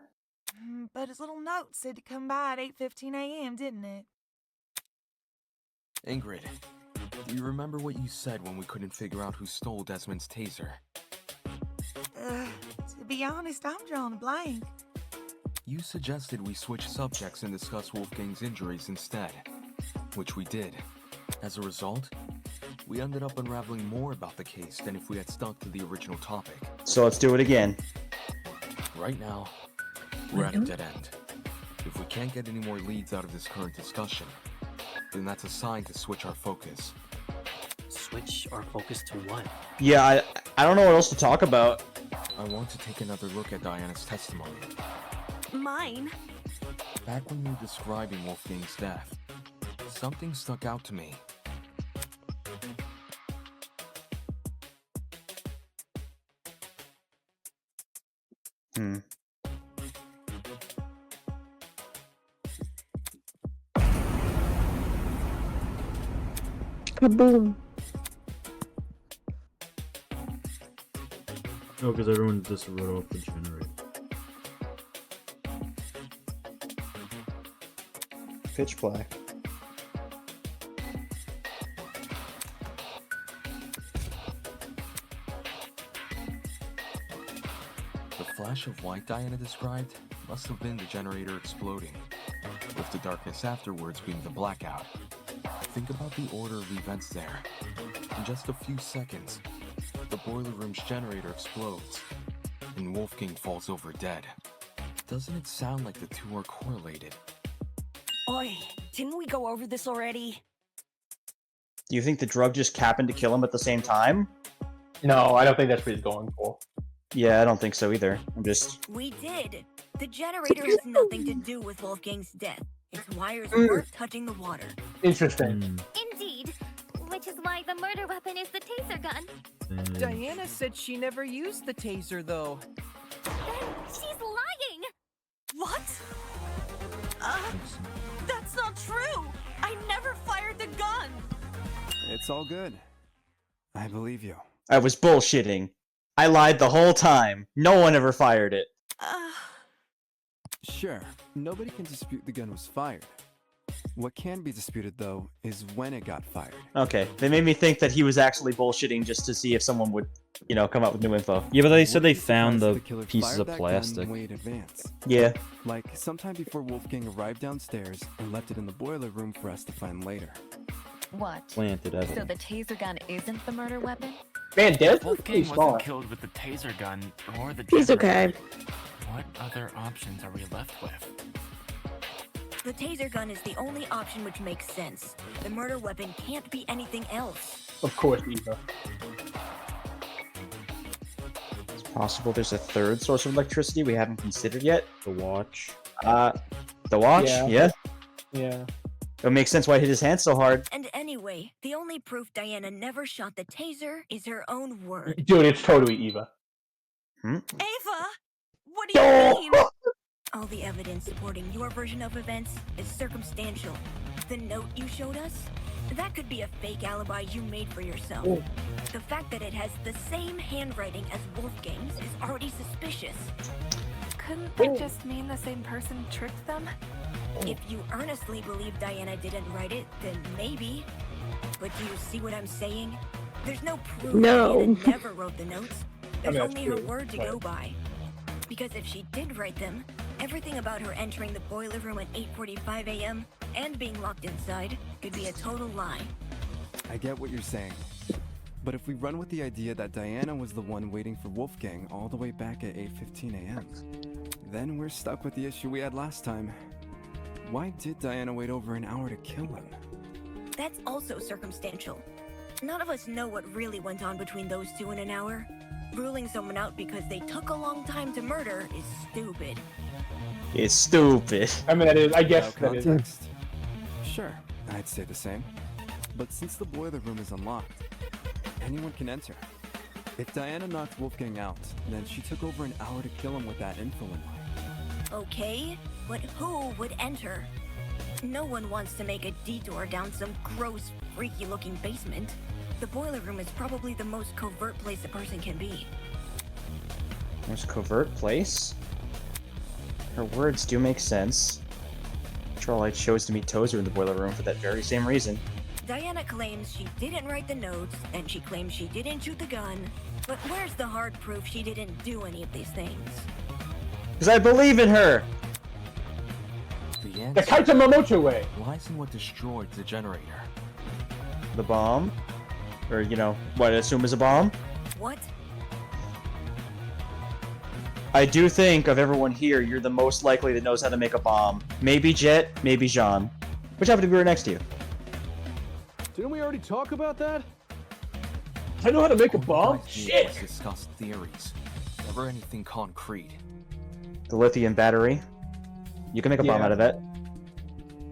But his little note said to come by at 8:15 a.m., didn't it? Ingrid, do you remember what you said when we couldn't figure out who stole Desmond's taser? To be honest, I'm drawing a blank. You suggested we switch subjects and discuss Wolfgang's injuries instead, which we did. As a result, we ended up unraveling more about the case than if we had stuck to the original topic. So let's do it again. Right now, we're at a dead end. If we can't get any more leads out of this current discussion, then that's a sign to switch our focus. Switch our focus to what? Yeah, I don't know what else to talk about. I want to take another look at Diana's testimony. Mine? Back when you were describing Wolfgang's death, something stuck out to me. Kaboom. Oh, because everyone just wrote off the generator. Pitch black. The flash of white Diana described must have been the generator exploding, with the darkness afterwards being the blackout. Think about the order of events there. In just a few seconds, the boiler room's generator explodes, and Wolfgang falls over dead. Doesn't it sound like the two are correlated? Oi, didn't we go over this already? Do you think the drug just happened to kill him at the same time? No, I don't think that's what he's going for. Yeah, I don't think so either. We did. The generator has nothing to do with Wolfgang's death. Its wires weren't touching the water. Interesting. Indeed. Which is why the murder weapon is the taser gun. Diana said she never used the taser, though. Then she's lying! What? That's not not true! I never fired the gun! It's all good. I believe you. I was bullshitting. I lied the whole time. No one ever fired it. Sure, nobody can dispute the gun was fired. What can be disputed, though, is when it got fired. Okay, they made me think that he was actually bullshitting just to see if someone would, you know, come up with new info. Yeah, but they said they found the killer pieces fired of that plastic. gun way in advance. Yeah. Like sometime before Wolfgang arrived downstairs and left it in the boiler room for us to find later. What? Planted So evidence. the taser gun isn't the murder weapon? Man, Dennis was Wolfgang pretty wasn't smart. killed with the taser gun or the He's generator. okay. What other options are we left with? The taser gun is the only option which makes sense. The murder weapon can't be anything else. Of course, Eva. It's possible there's a third source of electricity we haven't considered yet. The watch. The watch? Yeah. Yeah. It makes sense why he hit his hand so hard. And anyway, the only proof Diana never shot the taser is her own word. Dude, it's totally Eva. Ava! What do you mean? All the evidence supporting your version of events is circumstantial. The note you showed us? That could be a fake alibi you made for yourself. Oh. The fact that it has the same handwriting as Wolfgang's is already suspicious. Couldn't that just mean the same person tricked them? If you earnestly believe Diana didn't write it, then maybe. But do you see what I'm saying? There's no proof No. Diana never wrote the notes. There's that's only her true. word to go by. Because if she did write them, everything about her entering the boiler room at 8:45 a.m. and being locked inside could be a total lie. I get what you're saying. But if we run with the idea that Diana was the one waiting for Wolfgang all the way back at 8:15 a.m., then we're stuck with the issue we had last time. Why did Diana wait over an hour to kill him? That's also circumstantial. None of us know what really went on between those two in an hour. Ruling someone out because they took a long time to murder is stupid. It's stupid. I mean, that is. I guess Without that is. context? Sure, I'd say the same. But since the boiler room is unlocked, anyone can enter. If Diana knocked Wolfgang out, then she took over an hour to kill him with that info in mind. Okay, but who would enter? No one wants to make a detour down some gross, freaky-looking basement. The boiler room is probably the most covert place a person can be. Most covert place? Her words do make sense. Trollite chose to meet Tozer in the boiler room for that very same reason. Diana claims she didn't write the notes, and she claims she didn't shoot the gun. But where's the hard proof she didn't do any of these things? Because I believe in her! The answer The Kaita Momoto way. lies in what destroyed the generator. The bomb? Or, you know, what I assume is a bomb? What? I do think of everyone here, you're the most likely that knows how to make a bomb. Maybe Jet, maybe Jean. Which happened to be right next to you. Didn't we already talk about that? I know how to make a bomb? Guys, Shit! let's discuss theories. Never anything concrete. The lithium battery. You can make a bomb Yeah. out of that.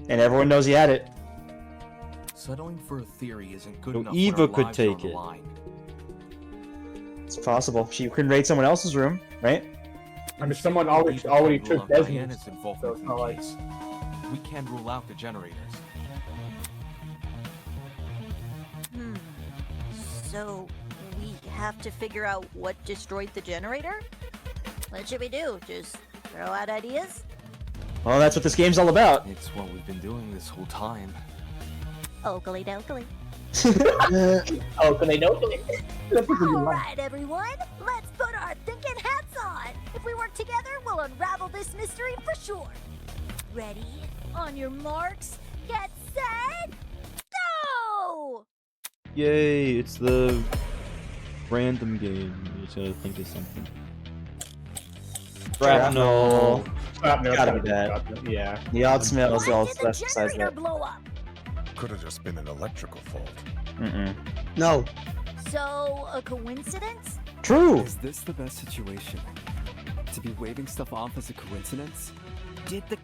And everyone knows he had it. Settling for a theory isn't good So enough. Eva when our could lives are on take the it. line. It's possible. She can raid someone else's room, right? I mean, someone already Eva already can't rule took out Desmond's. Diana's So involvement it's in not the like. case. We can't rule out the generators. So, we have to figure out what destroyed the generator? What should we do? Just throw out ideas? Well, that's what this game's all about. It's what we've been doing this whole time. Oakley dokley. Oakley dokley. Alright, everyone, let's put our thinking hats on. If we work together, we'll unravel this mystery for sure. Ready? On your marks, get set, go! Yay, it's the random game. You just gotta think of something. Shrapnel. Gotta be that. Yeah. The odd smells all Did the stuff besides generator that. blow up? Could have just been an electrical fault. Mm-mm. No. So, a coincidence? True! Is this the best situation? To be waving stuff off as a coincidence? Did the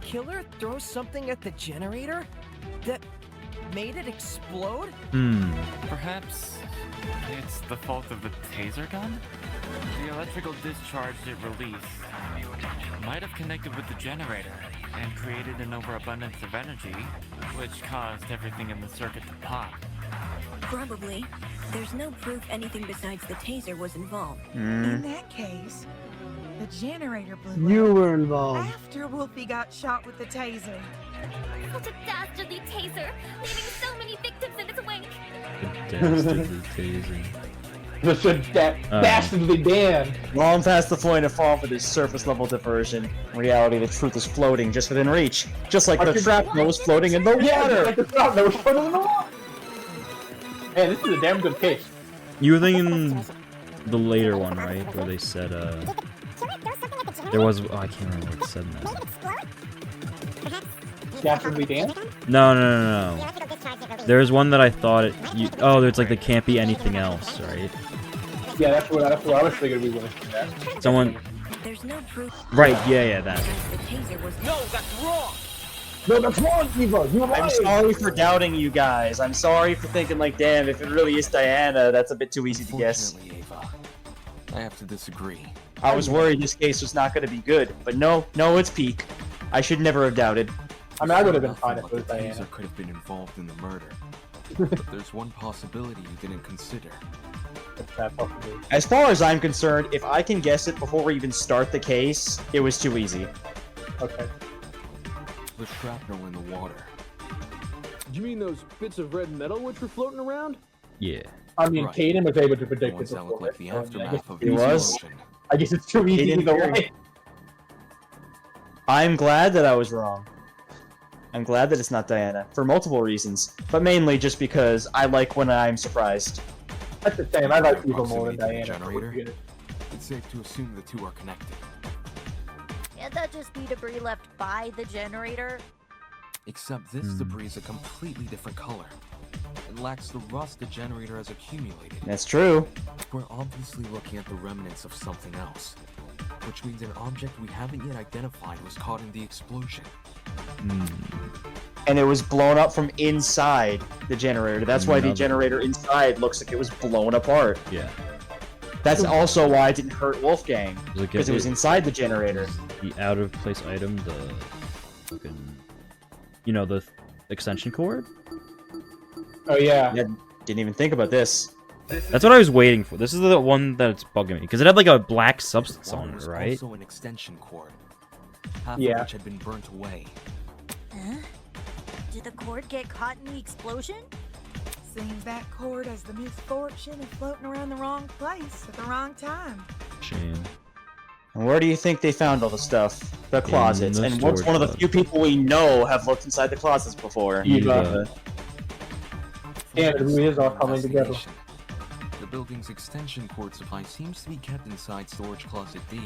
killer throw something at the generator that made it explode? Perhaps it's the fault of the taser gun? The electrical discharge it released might have connected with the generator. and created an overabundance of energy, which caused everything in the circuit to pop. Probably. There's no proof anything besides the taser was involved. In that case, the generator blew You up were involved. after Wolfie got shot with the taser. Such a dastardly taser, leaving so many victims in its wake. Dastardly tasing. Just dastardly Dan. Long past the point of fall for this surface level diversion. In reality, the truth is floating just within reach. Just like the shrapnel was floating in the water! Like the shrapnel was floating in the water! Man, this is a damn good case. You were thinking the later one, right? Where they said, there was... Oh, I can't remember what it said in that. Dastardly Dan? No. There's one that I thought it... there's like, there can't be anything else, right? Yeah, that's what I was thinking we would have. Someone... There's no proof. Right, yeah, that. The taser was... No, that's wrong! No, that's wrong, Eva! You're right! I'm sorry for doubting you guys. I'm sorry for thinking like, damn, if it really is Diana, that's a bit too easy to guess. Ava, I have to disagree. I was worried this case was not going to be good, but no, it's peak. I should never have doubted. I mean, I would have been fine if it was The Diana. taser could have been involved in the murder. But there's one possibility you didn't consider. What's that possibility? As far as I'm concerned, if I can guess it before we even start the case, it was too easy. Okay. The shrapnel in the water. Do you mean those bits of red metal which were floating around? Yeah. I mean, Right. Caden was able to predict it Ones that look before. like the aftermath of It the was? explosion. I guess it's too easy Caden either Fury. way. I'm glad that I was wrong. I'm glad that it's not Diana, for multiple reasons, but mainly just because I like when I'm surprised. That's the same. I like Eva more Proximity than to the Diana. generator. It's safe to assume the two are connected. Can't that just be debris left by the generator? Except this debris is a completely different color. It lacks the rust the generator has accumulated. That's true. We're obviously looking at the remnants of something else. Which means an object we haven't yet identified was caught in the explosion. And it was blown up from inside the generator. That's why the Another- generator inside looks like it was blown apart. Yeah. That's also why it didn't hurt Wolfgang, Like because it was inside the generator. The out-of-place item, the fucking... You know, the extension cord? Oh, yeah. Didn't even think about this. That's what I was waiting for. This is the one that's bugging me. Because it had like a black substance on it, right? Also an extension cord. Half Yeah. of which had been burnt away. Huh? Did the cord get caught in the explosion? Seems that cord has the misfortune of floating around the wrong place at the wrong time. Shame. And where do you think they found all the stuff? The closets. the And what's storage one of the closet. few people we know have looked inside the closets before? Eva. And it really is all coming together. Investigation. The building's extension cord supply seems to be kept inside storage closet D.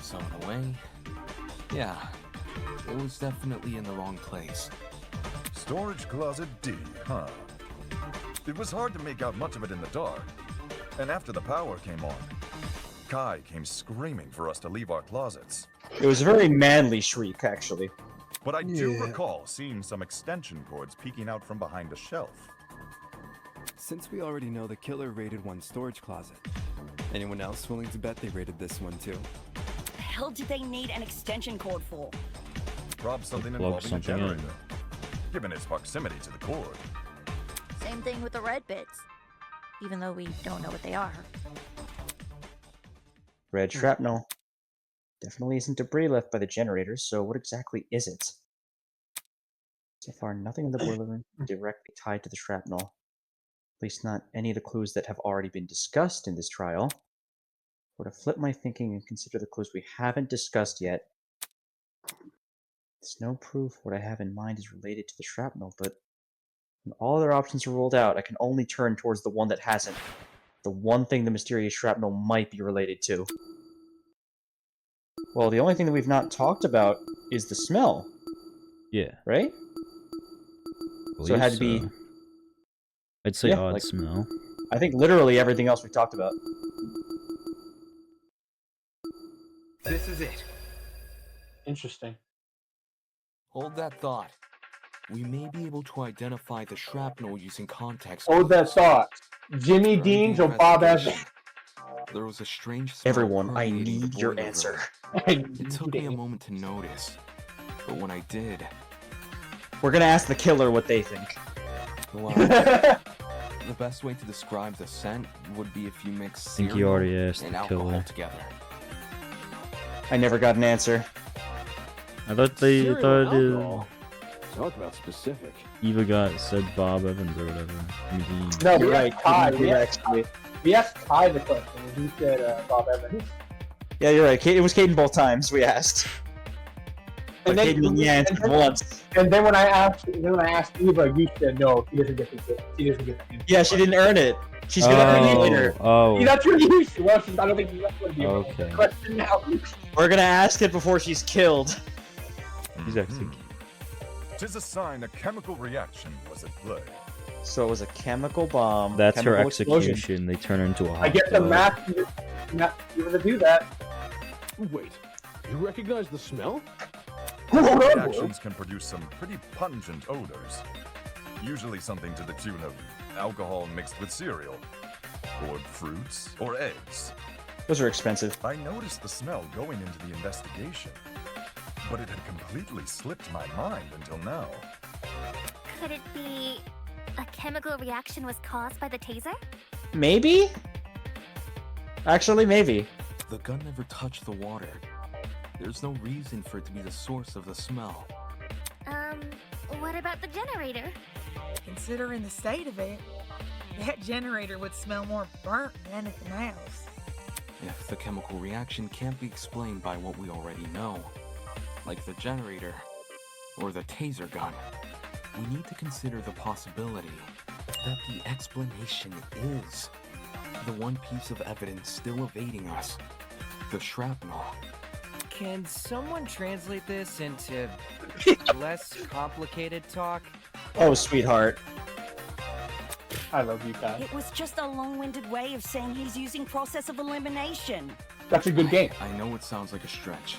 So in a way, yeah, it was definitely in the wrong place. Storage closet D, huh? It was hard to make out much of it in the dark. And after the power came on, Kai came screaming for us to leave our closets. It was a very manly shriek, actually. But I do recall seeing some extension cords peeking out from behind a shelf. Since we already know the killer raided one storage closet, anyone else willing to bet they raided this one too? The hell did they need an extension cord for? Probably something Plug involving a something in. generator, given its proximity to the cord. Same thing with the red bits. Even though we don't know what they are. Red shrapnel. Definitely isn't debris left by the generator, so what exactly is it? So far, nothing in the boiler room directly tied to the shrapnel. At least not any of the clues that have already been discussed in this trial. Or to flip my thinking and consider the clues we haven't discussed yet. There's no proof what I have in mind is related to the shrapnel, but when all other options are ruled out, I can only turn towards the one that hasn't. The one thing the mysterious shrapnel might be related to. Well, the only thing that we've not talked about is the smell. Yeah. Right? So it had to be... Believe so. I'd say Yeah, odd like- smell. I think literally everything else we've talked about. This is it. Interesting. Hold that thought. We may be able to identify the shrapnel using context. Hold that thought. Jimmy During the Deans or Bob Evans? investigation, there was a strange smell Everyone, I permeating the need your boiler answer. room. It took me a moment to notice. But when I did, We're gonna ask the killer what they think. well, the best way to describe the scent would be if you mix think you cereal already asked and the alcohol killer. together. I never got an answer. I thought they Cereal thought and alcohol. Talk about specific. Eva said Bob Evans or whatever. I mean, No, You're right, right, Kai. Kai. We asked Kai the question, and he said Bob Evans. Yeah, you're right. It was Caden both times we asked. But Caden only answered once. And then when I asked Eva, you said no. She doesn't get the answer. Yeah, she didn't earn it. She's gonna earn it later. Oh. See, that's what you should. Well, I don't think that's what you Okay. question now. We're gonna ask it before she's killed. He's actually. Tis a sign a chemical reaction was at play. So it was a chemical bomb. That's her chemical execution. explosion. They turn her into a hot I get the dog. math. You want to do that? Wait, you recognize the smell? Reactions can produce some pretty pungent odors. Usually something to the tune of alcohol mixed with cereal, or fruits, or eggs. Those are expensive. I noticed the smell going into the investigation, but it had completely slipped my mind until now. Could it be a chemical reaction was caused by the taser? Maybe? Actually, maybe. The gun never touched the water. There's no reason for it to be the source of the smell. What about the generator? Considering the state of it, that generator would smell more burnt than anything else. If the chemical reaction can't be explained by what we already know, like the generator or the taser gun, we need to consider the possibility that the explanation is the one piece of evidence still evading us, the shrapnel. Can someone translate this into less complicated talk? Oh, sweetheart. I love you, Kai. It was just a long-winded way of saying he's using process of elimination. That's a good game. I know it sounds like a stretch,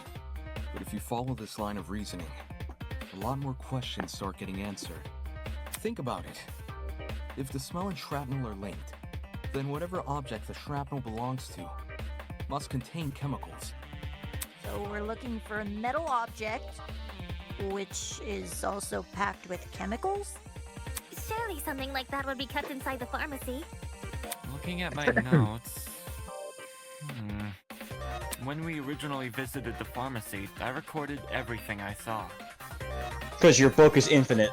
but if you follow this line of reasoning, a lot more questions start getting answered. Think about it. If the smell and shrapnel are linked, then whatever object the shrapnel belongs to must contain chemicals. So we're looking for a metal object, which is also packed with chemicals? Surely something like that would be kept inside the pharmacy. Looking at my notes... When we originally visited the pharmacy, I recorded everything I saw. Because your book is infinite.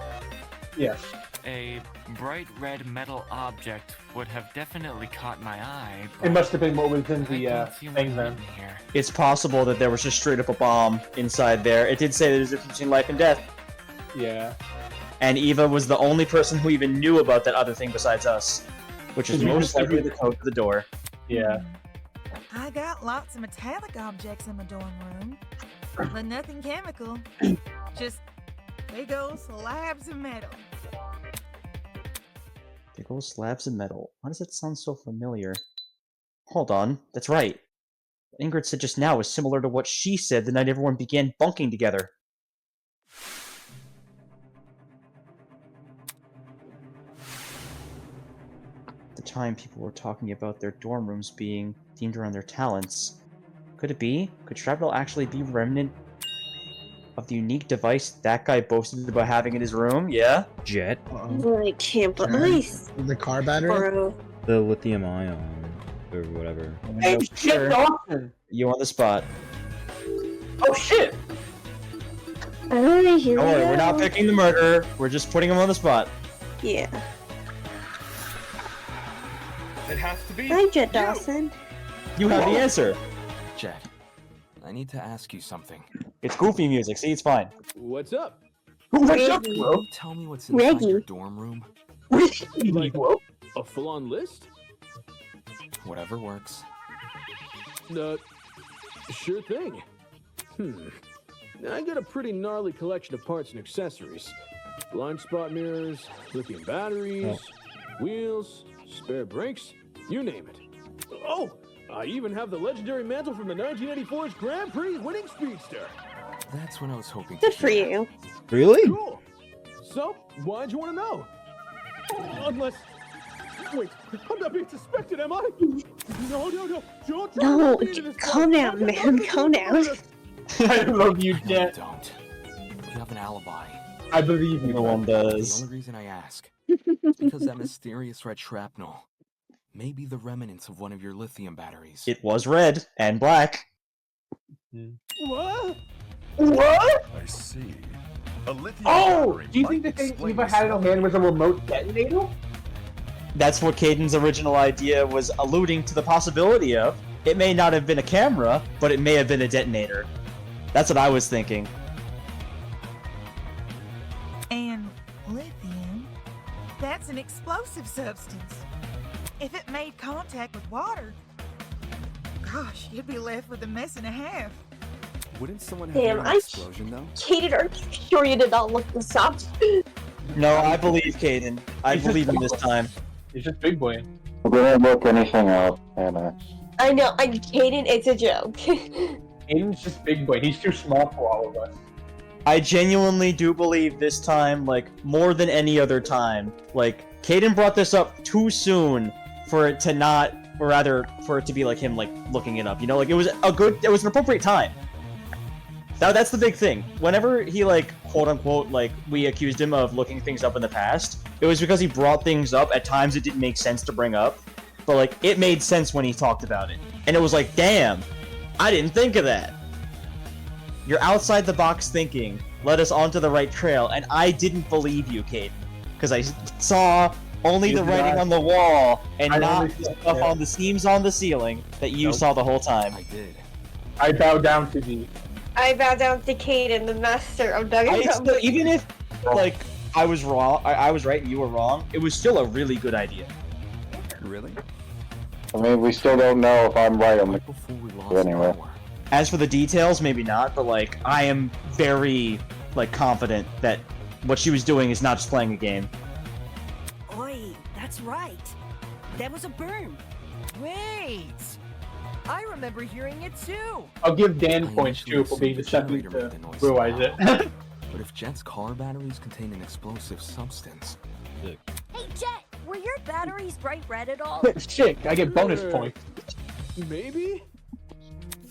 Yes. A bright red metal object would have definitely caught my eye. It must have been what was in the thing then. It's possible that there was just straight up a bomb inside there. It did say there's a difference between life and death. Yeah. And Eva was the only person who even knew about that other thing besides us. Which is most likely the code to the door. Yeah. I got lots of metallic objects in my dorm room, but nothing chemical. Just big old slabs of metal. Big old slabs of metal. Why does that sound so familiar? Hold on. That's right. What Ingrid said just now was similar to what she said the night everyone began bunking together. At the time, people were talking about their dorm rooms being themed around their talents. Could it be? Could shrapnel actually be remnant of the unique device that guy boasted about having in his room? Yeah? Jet? I can't believe. The car battery? Bro. The lithium ion. Or whatever. Hey, shit, Dawson! You on the spot. Oh, shit! Oh, here Don't we worry, go. we're not picking the murderer. We're just putting him on the spot. Yeah. It has to be. Hi, Jet Dawson. You have the answer. Jet, I need to ask you something. It's goofy music. See, it's fine. What's up? What's up, Can bro? you tell me what's inside your dorm room? Like a full-on list? Whatever works. Sure thing. I got a pretty gnarly collection of parts and accessories. Blind spot mirrors, lithium batteries, wheels, spare brakes, you name it. Oh, I even have the legendary mantle from the 1984's Grand Prix winning speedster. That's what I was hoping Good to for hear. you. Really? Cool. So, why'd you want to know? Unless... Wait, I'm not being suspected, am I? No, don't try No, to get me into this calm part. down, man. Calm down. I love you, Jet. Don't. have an alibi. I believe you. No one The does. only reason I ask is because that mysterious red shrapnel may be the remnants of one of your lithium batteries. It was red and black. What? What? I see. A lithium Oh! battery Do you think might the thing explain Eva the had in her hand was a remote detonator? That's what Caden's original idea was alluding to the possibility of. It may not have been a camera, but it may have been a detonator. That's what I was thinking. And lithium, that's an explosive substance. If it made contact with water, gosh, you'd be left with a mess and a half. Wouldn't someone have Damn, an I explosion though? Kaden, are you sure you did not look this up? No, I believe Caden. I believe him this time. He's just big boy. We didn't look anything up, Hannah. I know, Kaden, it's a joke. Caden's just big boy. He's too small for all of us. I genuinely do believe this time, like, more than any other time. Like, Caden brought this up too soon for it to not, or rather, for it to be like him, like, looking it up. You know, like, it was an appropriate time. That's the big thing. Whenever he, like, quote-unquote, like, we accused him of looking things up in the past, it was because he brought things up at times it didn't make sense to bring up. But, like, it made sense when he talked about it. And it was like, damn, I didn't think of that. Your outside-the-box thinking led us onto the right trail, and I didn't believe you, Caden. Because I saw only the writing on the wall, and not the stuff on the seams on the ceiling that you saw the whole time. I did. I bow down to thee. I bow down to Caden, the master of Nugget. Even if, like, I was wrong, I was right and you were wrong, it was still a really good idea. Really? I mean, we still don't know if I'm right on the anyway. As for the details, maybe not, but, like, I am very, like, confident that what she was doing is not just playing a game. Oi, that's right. That was a burn. Wait! I remember hearing it too! I'll give Dan points too for being the second to realize it. But if Jet's car batteries contain an explosive substance... Hey, Jet, were your batteries bright red at all? Shit, I get bonus points. Maybe?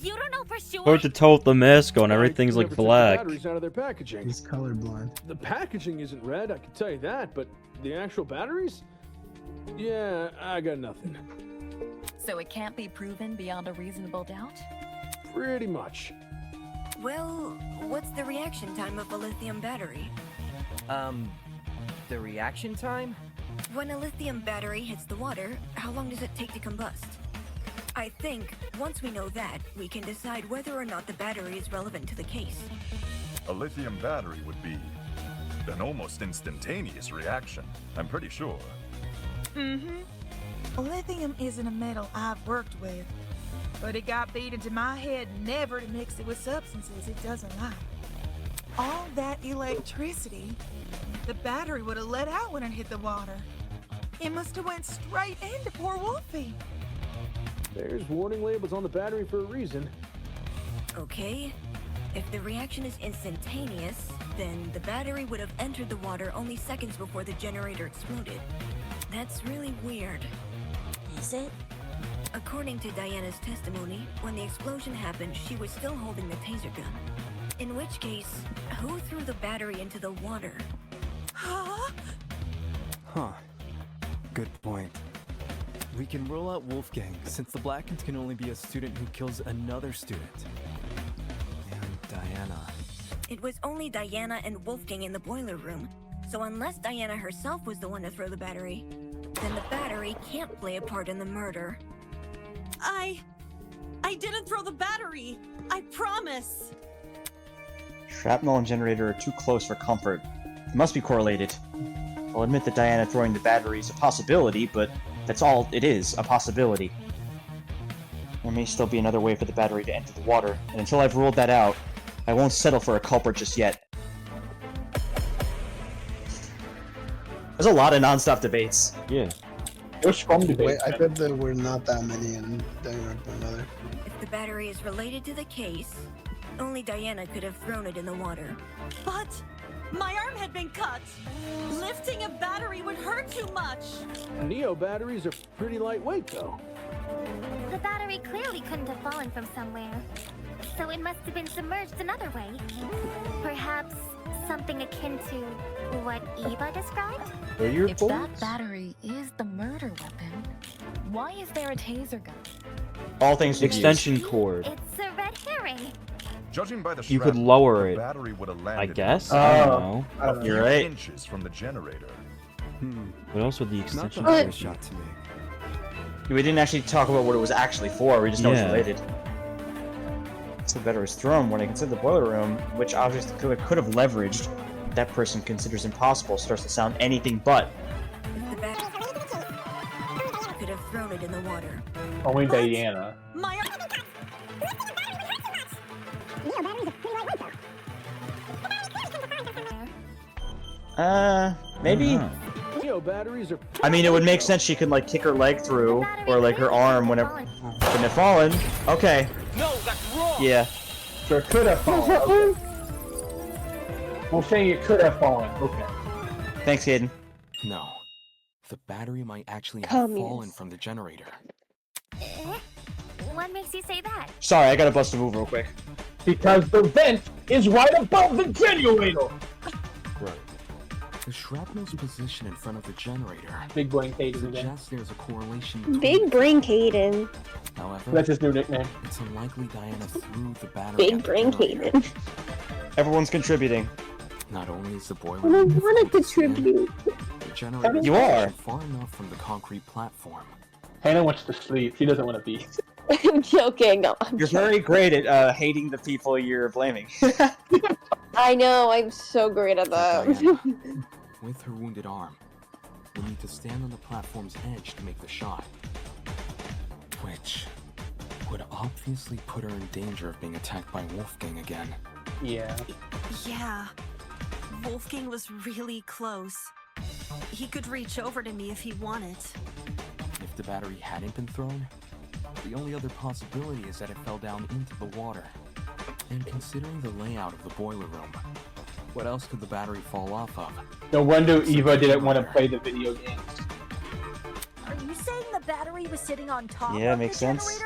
You don't know for sure. Put the tote the mask on, everything's like Never took the black. batteries out of their packaging. He's colorblind. The packaging isn't red, I can tell you that, but the actual batteries? Yeah, I got nothing. So it can't be proven beyond a reasonable doubt? Pretty much. Well, what's the reaction time of a lithium battery? The reaction time? When a lithium battery hits the water, how long does it take to combust? I think, once we know that, we can decide whether or not the battery is relevant to the case. A lithium battery would be an almost instantaneous reaction, I'm pretty sure. Mm-hmm. Lithium isn't a metal I've worked with, but it got beat into my head never to mix it with substances it doesn't like. All that electricity, the battery would have let out when it hit the water. It must have went straight into poor Wolfie. There's warning labels on the battery for a reason. Okay. If the reaction is instantaneous, then the battery would have entered the water only seconds before the generator exploded. That's really weird. Is it? According to Diana's testimony, when the explosion happened, she was still holding the taser gun. In which case, who threw the battery into the water? Huh? Huh. Good point. We can rule out Wolfgang, since the Blackens can only be a student who kills another student. And Diana. It was only Diana and Wolfgang in the boiler room, so unless Diana herself was the one to throw the battery, then the battery can't play a part in the murder. I didn't throw the battery! I promise! Shrapnel and generator are too close for comfort. They must be correlated. I'll admit that Diana throwing the battery is a possibility, but that's all it is, a possibility. There may still be another way for the battery to enter the water, and until I've ruled that out, I won't settle for a culprit just yet. There's a lot of non-stop debates. Yeah. There's strong Wait, debates. I bet there were not that many in Diana Another. If the battery is related to the case, only Diana could have thrown it in the water. But my arm had been cut! Lifting a battery would hurt too much! Neo batteries are pretty lightweight, though. The battery clearly couldn't have fallen from somewhere. So it must have been submerged another way. Perhaps something akin to what Eva described? If that battery is the murder weapon, why is there a taser gun? All things extension cord. It's a red herring. Judging by the You could shrapnel, lower the it. battery would have I landed guess. a I don't know. few You're right. inches from the generator. What else would the extension Not the cord shot to me. We didn't actually talk about what it was actually for. We just know it's related. So the battery was thrown when I consider the boiler room, which obviously could have leveraged. That person considers impossible starts to sound anything but. The battery could have thrown it in the water. Only Diana. My Maybe. Yo, batteries are. I mean, it would make sense she could like kick her leg through, or like her arm whenever couldn't have fallen. Okay. No, that's wrong. Yeah. So it could have fallen. Okay. We're saying it could have fallen. Okay. Thanks, Hayden. No. The battery might actually have Communist. fallen from the generator. What makes you say that? Sorry, I gotta bust a move real quick. Because the vent is right above the generator. Right. The shrapnel's position in front of the generator Big brain Caden again. suggests there's a correlation between Big brain Caden. However, That's his new nickname. it's unlikely Diana threw the battery Big at the brain generator. Caden. Everyone's contributing. Not only is the boiler I don't room want to filled with sand, contribute. the generator is You are. far enough from the concrete platform. Hannah wants to sleep. She doesn't want to be. I'm joking. No, I'm You're joking. very great at hating the people you're blaming. I know. I'm so great at that. With her wounded arm, will need to stand on the platform's edge to make the shot. Which would obviously put her in danger of being attacked by Wolfgang again. Yeah. Yeah. Wolfgang was really close. He could reach over to me if he wanted. If the battery hadn't been thrown, the only other possibility is that it fell down into the water. And considering the layout of the boiler room, what else could the battery fall off of? No wonder Eva didn't want to play the video games. Are you saying the battery was sitting on top Yeah, of makes the sense.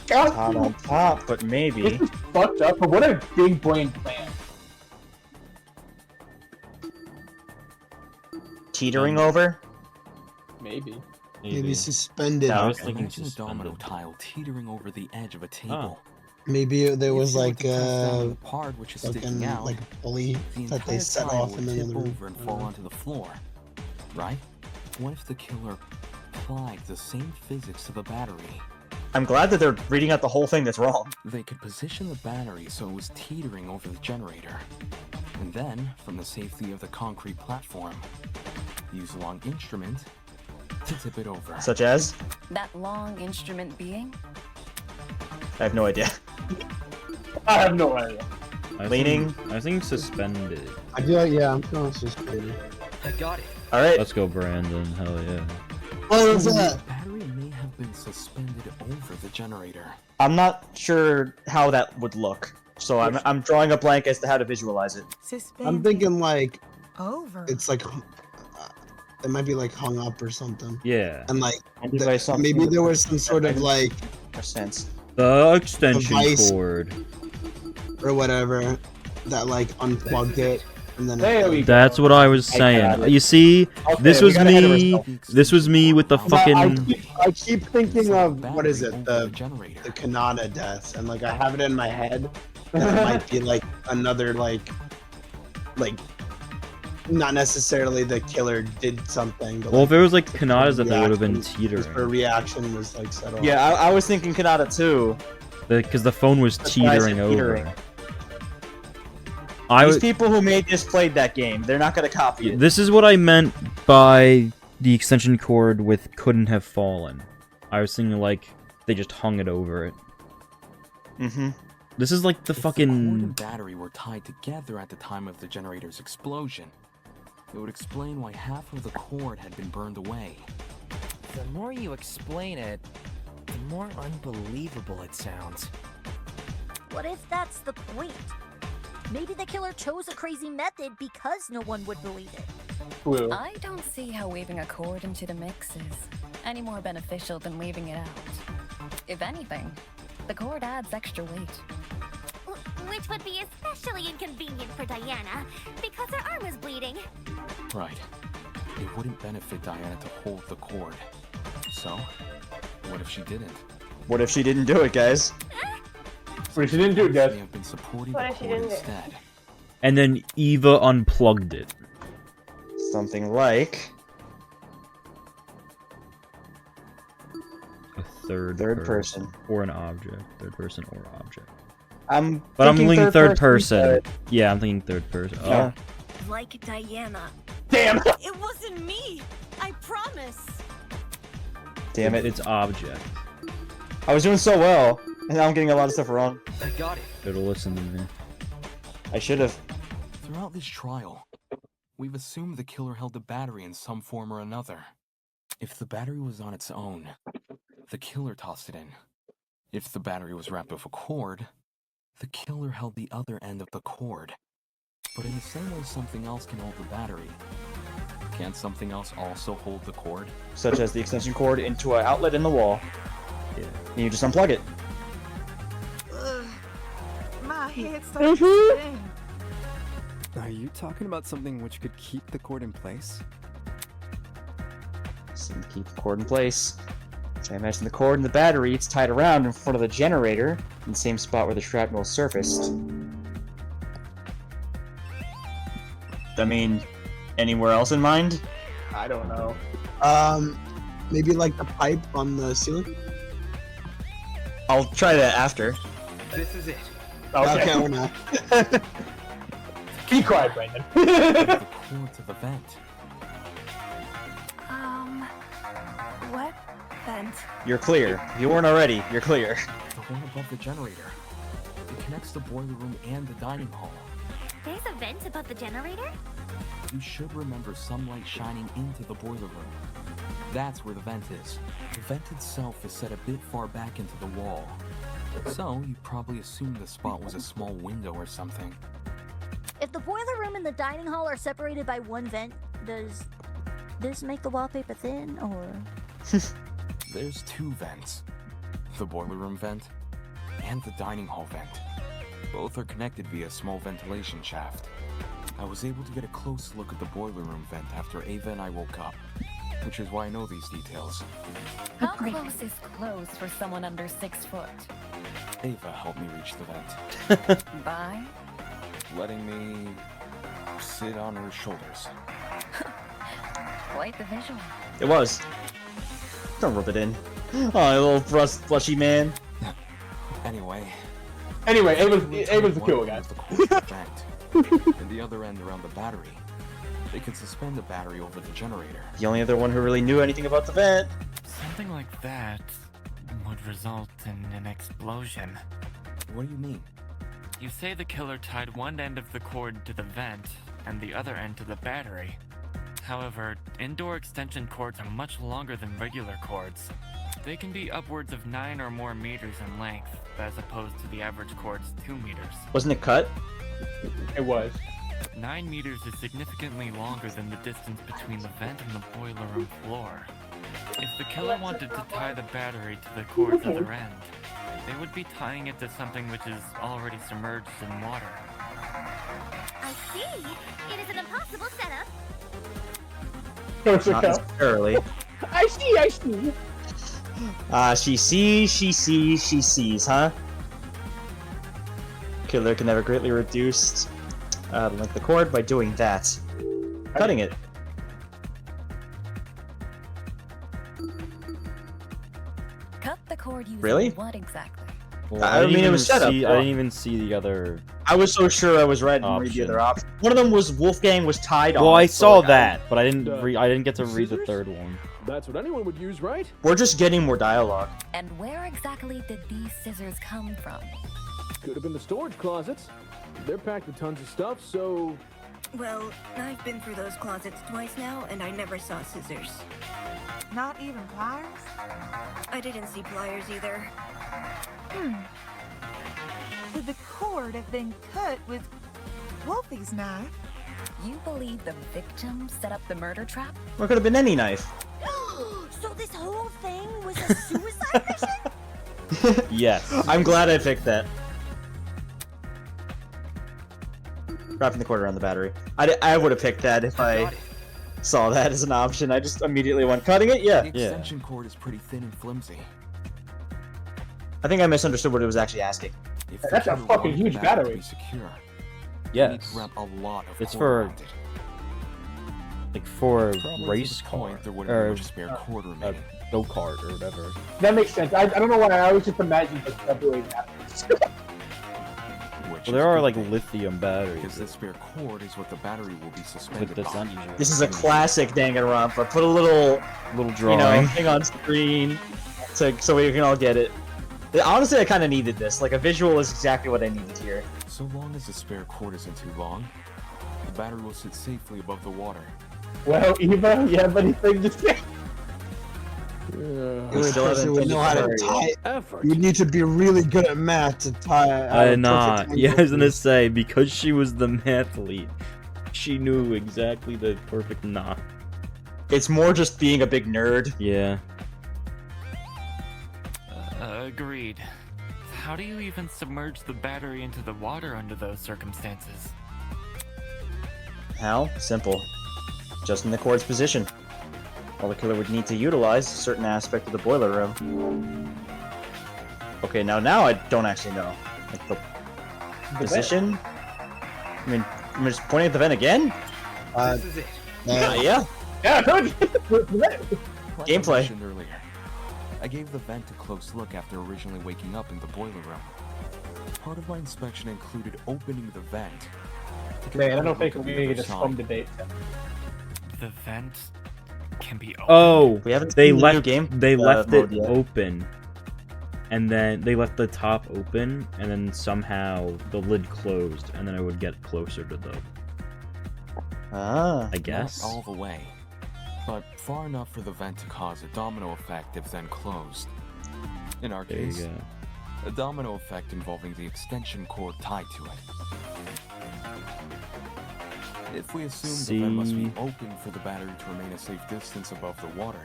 generator? Hot on top, but maybe. This is fucked up, but what a big brain plan. Teetering over? Maybe. Maybe suspended. No, I was thinking Imagine a domino tile teetering over the edge of a table. Maybe there was If you were like to press down on the part which is fucking sticking out, like a pulley the that they entire set tile off would in the tip other room. over and fall onto the floor, right? What if the killer applied the same physics to the battery? I'm glad that they're reading out the whole thing that's wrong. They could position the battery so it was teetering over the generator, and then, from the safety of the concrete platform, use a long instrument to tip it over. Such as? That long instrument being? I have no idea. I have no idea. Leaning? I think suspended. I feel like, yeah, I'm feeling suspended. I got it. Alright. Let's go, Brandon. Hell yeah. What was that? The battery may have been suspended over the generator. I'm not sure how that would look, so I'm drawing a blank as to how to visualize it. I'm thinking like over. it's like it might be like hung up or something. Yeah. And like Maybe by something maybe there was some sort of like sense. The extension device cord. or whatever that like unplugged it and then There we go. That's what I was saying. You see, Okay, this we was got ahead of me. ourselves. This was me with the No, fucking. I keep thinking of what is it, the Kanata death, and like I have it in my head that it might be like another like not necessarily the killer did something. But Well, if like, it was like Kanadas, then they would have been her teetering. reaction was like set off. Yeah, I was thinking Kanata too. Because the phone was That's why I said teetering teetering. over. These people who made this played that game. They're not gonna copy it. This is what I meant by the extension cord with couldn't have fallen. I was thinking like they just hung it over it. Mm-hmm. This is like the If the cord fucking. and battery were tied together at the time of the generator's explosion, it would explain why half of the cord had been burned away. The more you explain it, the more unbelievable it sounds. What if that's the point? Maybe the killer chose a crazy method because no one would believe it. I don't see how weaving a cord into the mix is any more beneficial than leaving it out. If anything, the cord adds extra weight. Which would be especially inconvenient for Diana, because her arm is bleeding. Right. It wouldn't benefit Diana to hold the cord. So, what if she didn't? What if she didn't do it, guys? What if she didn't do it, guys? They have been supporting What the if she cord didn't do it? instead. And then Eva unplugged it. Something like A third person. Or an object. Third person or object. I'm thinking third person. Yeah, I'm thinking third person. Yeah. Oh. Like Diana. Damn! It wasn't me! I promise! Damn it. It's object. I was doing so well, and now I'm getting a lot of stuff wrong. I got it. Better listen to me. I should have. Throughout this trial, we've assumed the killer held the battery in some form or another. If the battery was on its own, the killer tossed it in. If the battery was wrapped with a cord, the killer held the other end of the cord. But in the same way something else can hold the battery, can't something else also hold the cord? Such as the extension cord into an outlet in the wall. Yeah. And you just unplug it. Ugh. My head starts to spin. Are you talking about something which could keep the cord in place? So keep the cord in place. So I imagine the cord and the battery, it's tied around in front of the generator, in the same spot where the shrapnel surfaced. I mean, anywhere else in mind? I don't know. Maybe like the pipe on the ceiling? I'll try that after. This is it. Okay. well, no. Keep quiet, Brandon. The cord to the vent. What vent? You're clear. If you weren't already, you're clear. The one above the generator. It connects the boiler room and the dining hall. There's a vent above the generator? You should remember some light shining into the boiler room. That's where the vent is. The vent itself is set a bit far back into the wall. So, you probably assumed the spot was a small window or something. If the boiler room and the dining hall are separated by one vent, does this make the wallpaper thin, or...? There's two vents. The boiler room vent and the dining hall vent. Both are connected via a small ventilation shaft. I was able to get a close look at the boiler room vent after Ava and I woke up, which is why I know these details. How close is close for someone under 6 foot? Ava helped me reach the vent. By? Letting me sit on her shoulders. Quite the visual. It was. Don't rub it in. Oh, you little fleshy man. Anyway, Ava's the killer, guys. the cord of the vent, and the other end around the battery. They could suspend the battery over the generator. The only other one who really knew anything about the vent. Something like that would result in an explosion. What do you mean? You say the killer tied one end of the cord to the vent and the other end to the battery. However, indoor extension cords are much longer than regular cords. They can be upwards of 9 or more meters in length, as opposed to the average cord's 2 meters. Wasn't it cut? It was. 9 meters is significantly longer than the distance between the vent and the boiler room floor. If the killer wanted to tie the battery to the cord's other end, they would be tying it to something which is already submerged in water. I see. It is an impossible setup. Not necessarily. I see. She sees, huh? Killer can never greatly reduce the length of the cord by doing that. Cutting it. Cut the cord using Really? what exactly? Well, I mean, it was set up. I didn't even see the other. I was so sure I was right and read the other option. One of them was Wolfgang was tied on. Well, I so, saw like, that, but I didn't. I didn't get to read the Scissors? third one. That's what anyone would use, right? We're just getting more dialogue. And where exactly did these scissors come from? Could have been the storage closets. They're packed with tons of stuff, so... Well, I've been through those closets twice now, and I never saw scissors. Not even pliers? I didn't see pliers either. Could the cord have been cut with Wolfie's knife? You believe the victim set up the murder trap? Or it could have been any knife. So this whole thing was a suicide mission? Yes. I'm glad I picked that. Wrapping the cord around the battery. I would have picked that if I saw that as an option. I just immediately went cutting it. Yeah. The extension cord is pretty thin and flimsy. I think I misunderstood what it was actually asking. If That's a fucking huge battery. To be secure, Yes. you need to wrap a lot of It's cord for around it. like for Probably to race the car point there wouldn't be or much spare cord remaining. go kart or whatever. That makes sense. I don't know why I always just imagined like February batteries. Well, there are like lithium batteries. Because the spare cord is what the battery will be suspended With the on. sun. This is a classic Danganronpa. Put a little drawing. thing on screen so we can all get it. Honestly, I kind of needed this. Like, a visual is exactly what I needed here. So long as the spare cord isn't too long, the battery will sit safely above the water. Well, Eva, you have anything to say? The only person would know how to tie. You need to be really good at math to tie. Yeah, I was gonna say, because she was the math lead, she knew exactly the perfect knot. It's more just being a big nerd. Yeah. Agreed. How do you even submerge the battery into the water under those circumstances? How? Simple. Just in the cord's position. All the killer would need to utilize a certain aspect of the boiler room. Okay, now I don't actually know. Like the position? I mean, I'm just pointing at the vent again? This is it. Yeah. Yeah, good. Gameplay. I mentioned earlier, I gave the vent a close look after originally waking up in the boiler room. Part of my inspection included opening the vent. Man, I don't think we're we're gonna get a scum debate. The vent can be opened. Oh, we haven't they seen the left new game They left it mode yet. open, and then they left the top open, and then somehow the lid closed, and then it would get closer to the. I guess. Not all the way, but far enough for the vent to cause a domino effect if then closed. In our There you case, go. a domino effect involving the extension cord tied to it. If we assume the vent must be open for the battery to remain a safe distance above the water,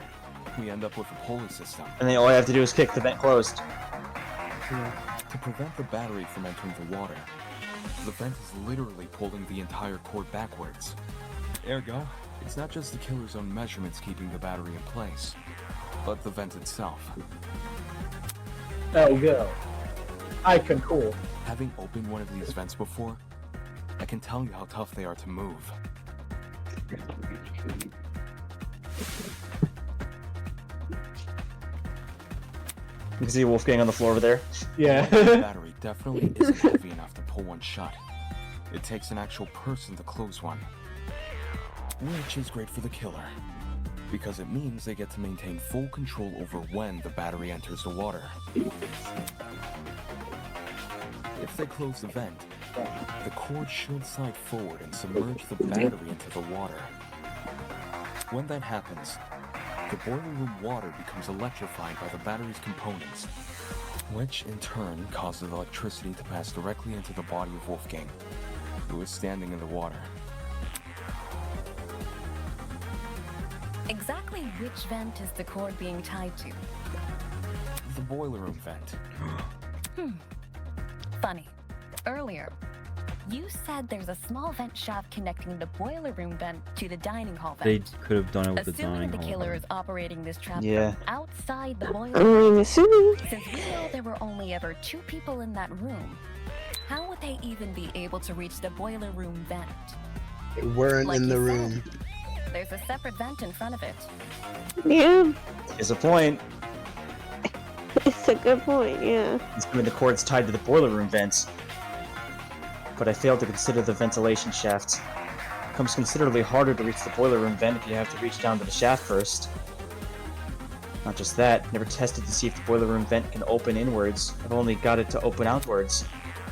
we end up with a pulley system. And then all I have to do is kick the vent closed. To prevent the battery from entering the water, the vent is literally pulling the entire cord backwards. Ergo, it's not just the killer's own measurements keeping the battery in place, but the vent itself. There you go. I concur. Having opened one of these vents before, I can tell you how tough they are to move. You can see Wolfgang on the floor over there. Yeah. The battery definitely isn't heavy enough to pull one shut. It takes an actual person to close one. Which is great for the killer, because it means they get to maintain full control over when the battery enters the water. If they close the vent, the cord should slide forward and submerge the battery into the water. When that happens, the boiler room water becomes electrified by the battery's components, which in turn causes electricity to pass directly into the body of Wolfgang, who is standing in the water. Exactly which vent is the cord being tied to? The boiler room vent. Funny. Earlier, you said there's a small vent shaft connecting the boiler room vent to the dining hall They vent. could have done it with the Assuming dining the hall. killer is operating this trap Yeah. from outside the boiler I mean, room, assuming. since we know there were only ever 2 people in that room, how would they even be able to reach the boiler room vent? They weren't Like in the you said, room. There's a separate vent in front of it. Yeah. Is a point. It's a good point, yeah. Assuming the cord's tied to the boiler room vents. But I failed to consider the ventilation shaft. It becomes considerably harder to reach the boiler room vent if you have to reach down to the shaft first. Not just that, never tested to see if the boiler room vent can open inwards. I've only got it to open outwards.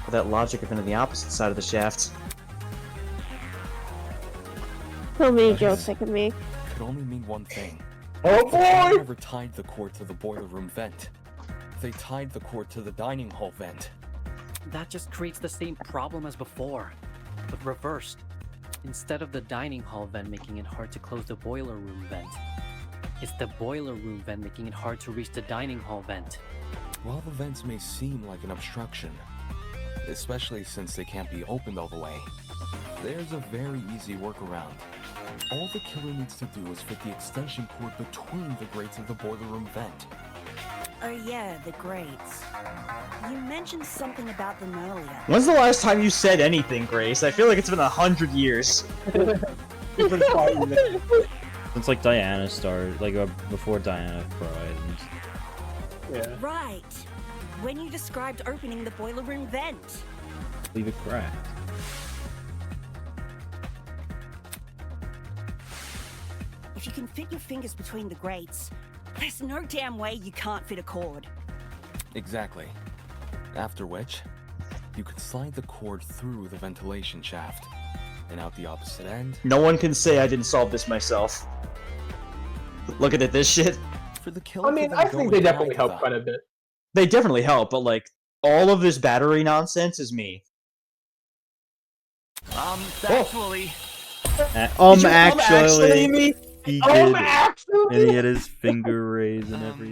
But that logic, I've been on the opposite side of the shaft. So many jokes I can make. Could only mean one thing. Oh boy! They never tied the cord to the boiler room vent. They tied the cord to the dining hall vent. That just creates the same problem as before, but reversed. Instead of the dining hall vent making it hard to close the boiler room vent, it's the boiler room vent making it hard to reach the dining hall vent. While the vents may seem like an obstruction, especially since they can't be opened all the way, There's a very easy workaround. All the killer needs to do is fit the extension cord between the grates of the boiler room vent. Oh yeah, the grates. You mentioned something about them earlier. When's the last time you said anything, Grace? I feel like it's been 100 years. Since like Diana started, like before Diana cried. Yeah. Right. When you described opening the boiler room vent. Leave it cracked. If you can fit your fingers between the grates, there's no damn way you can't fit a cord. Exactly. After which, you could slide the cord through the ventilation shaft and out the opposite end. No one can say I didn't solve this myself. Looking at this shit. For the killer I mean, I think they definitely help quite a bit. They definitely help, but like, all of this battery nonsense is me. Actually... Actually, me? he did, and he had his finger raised and everything.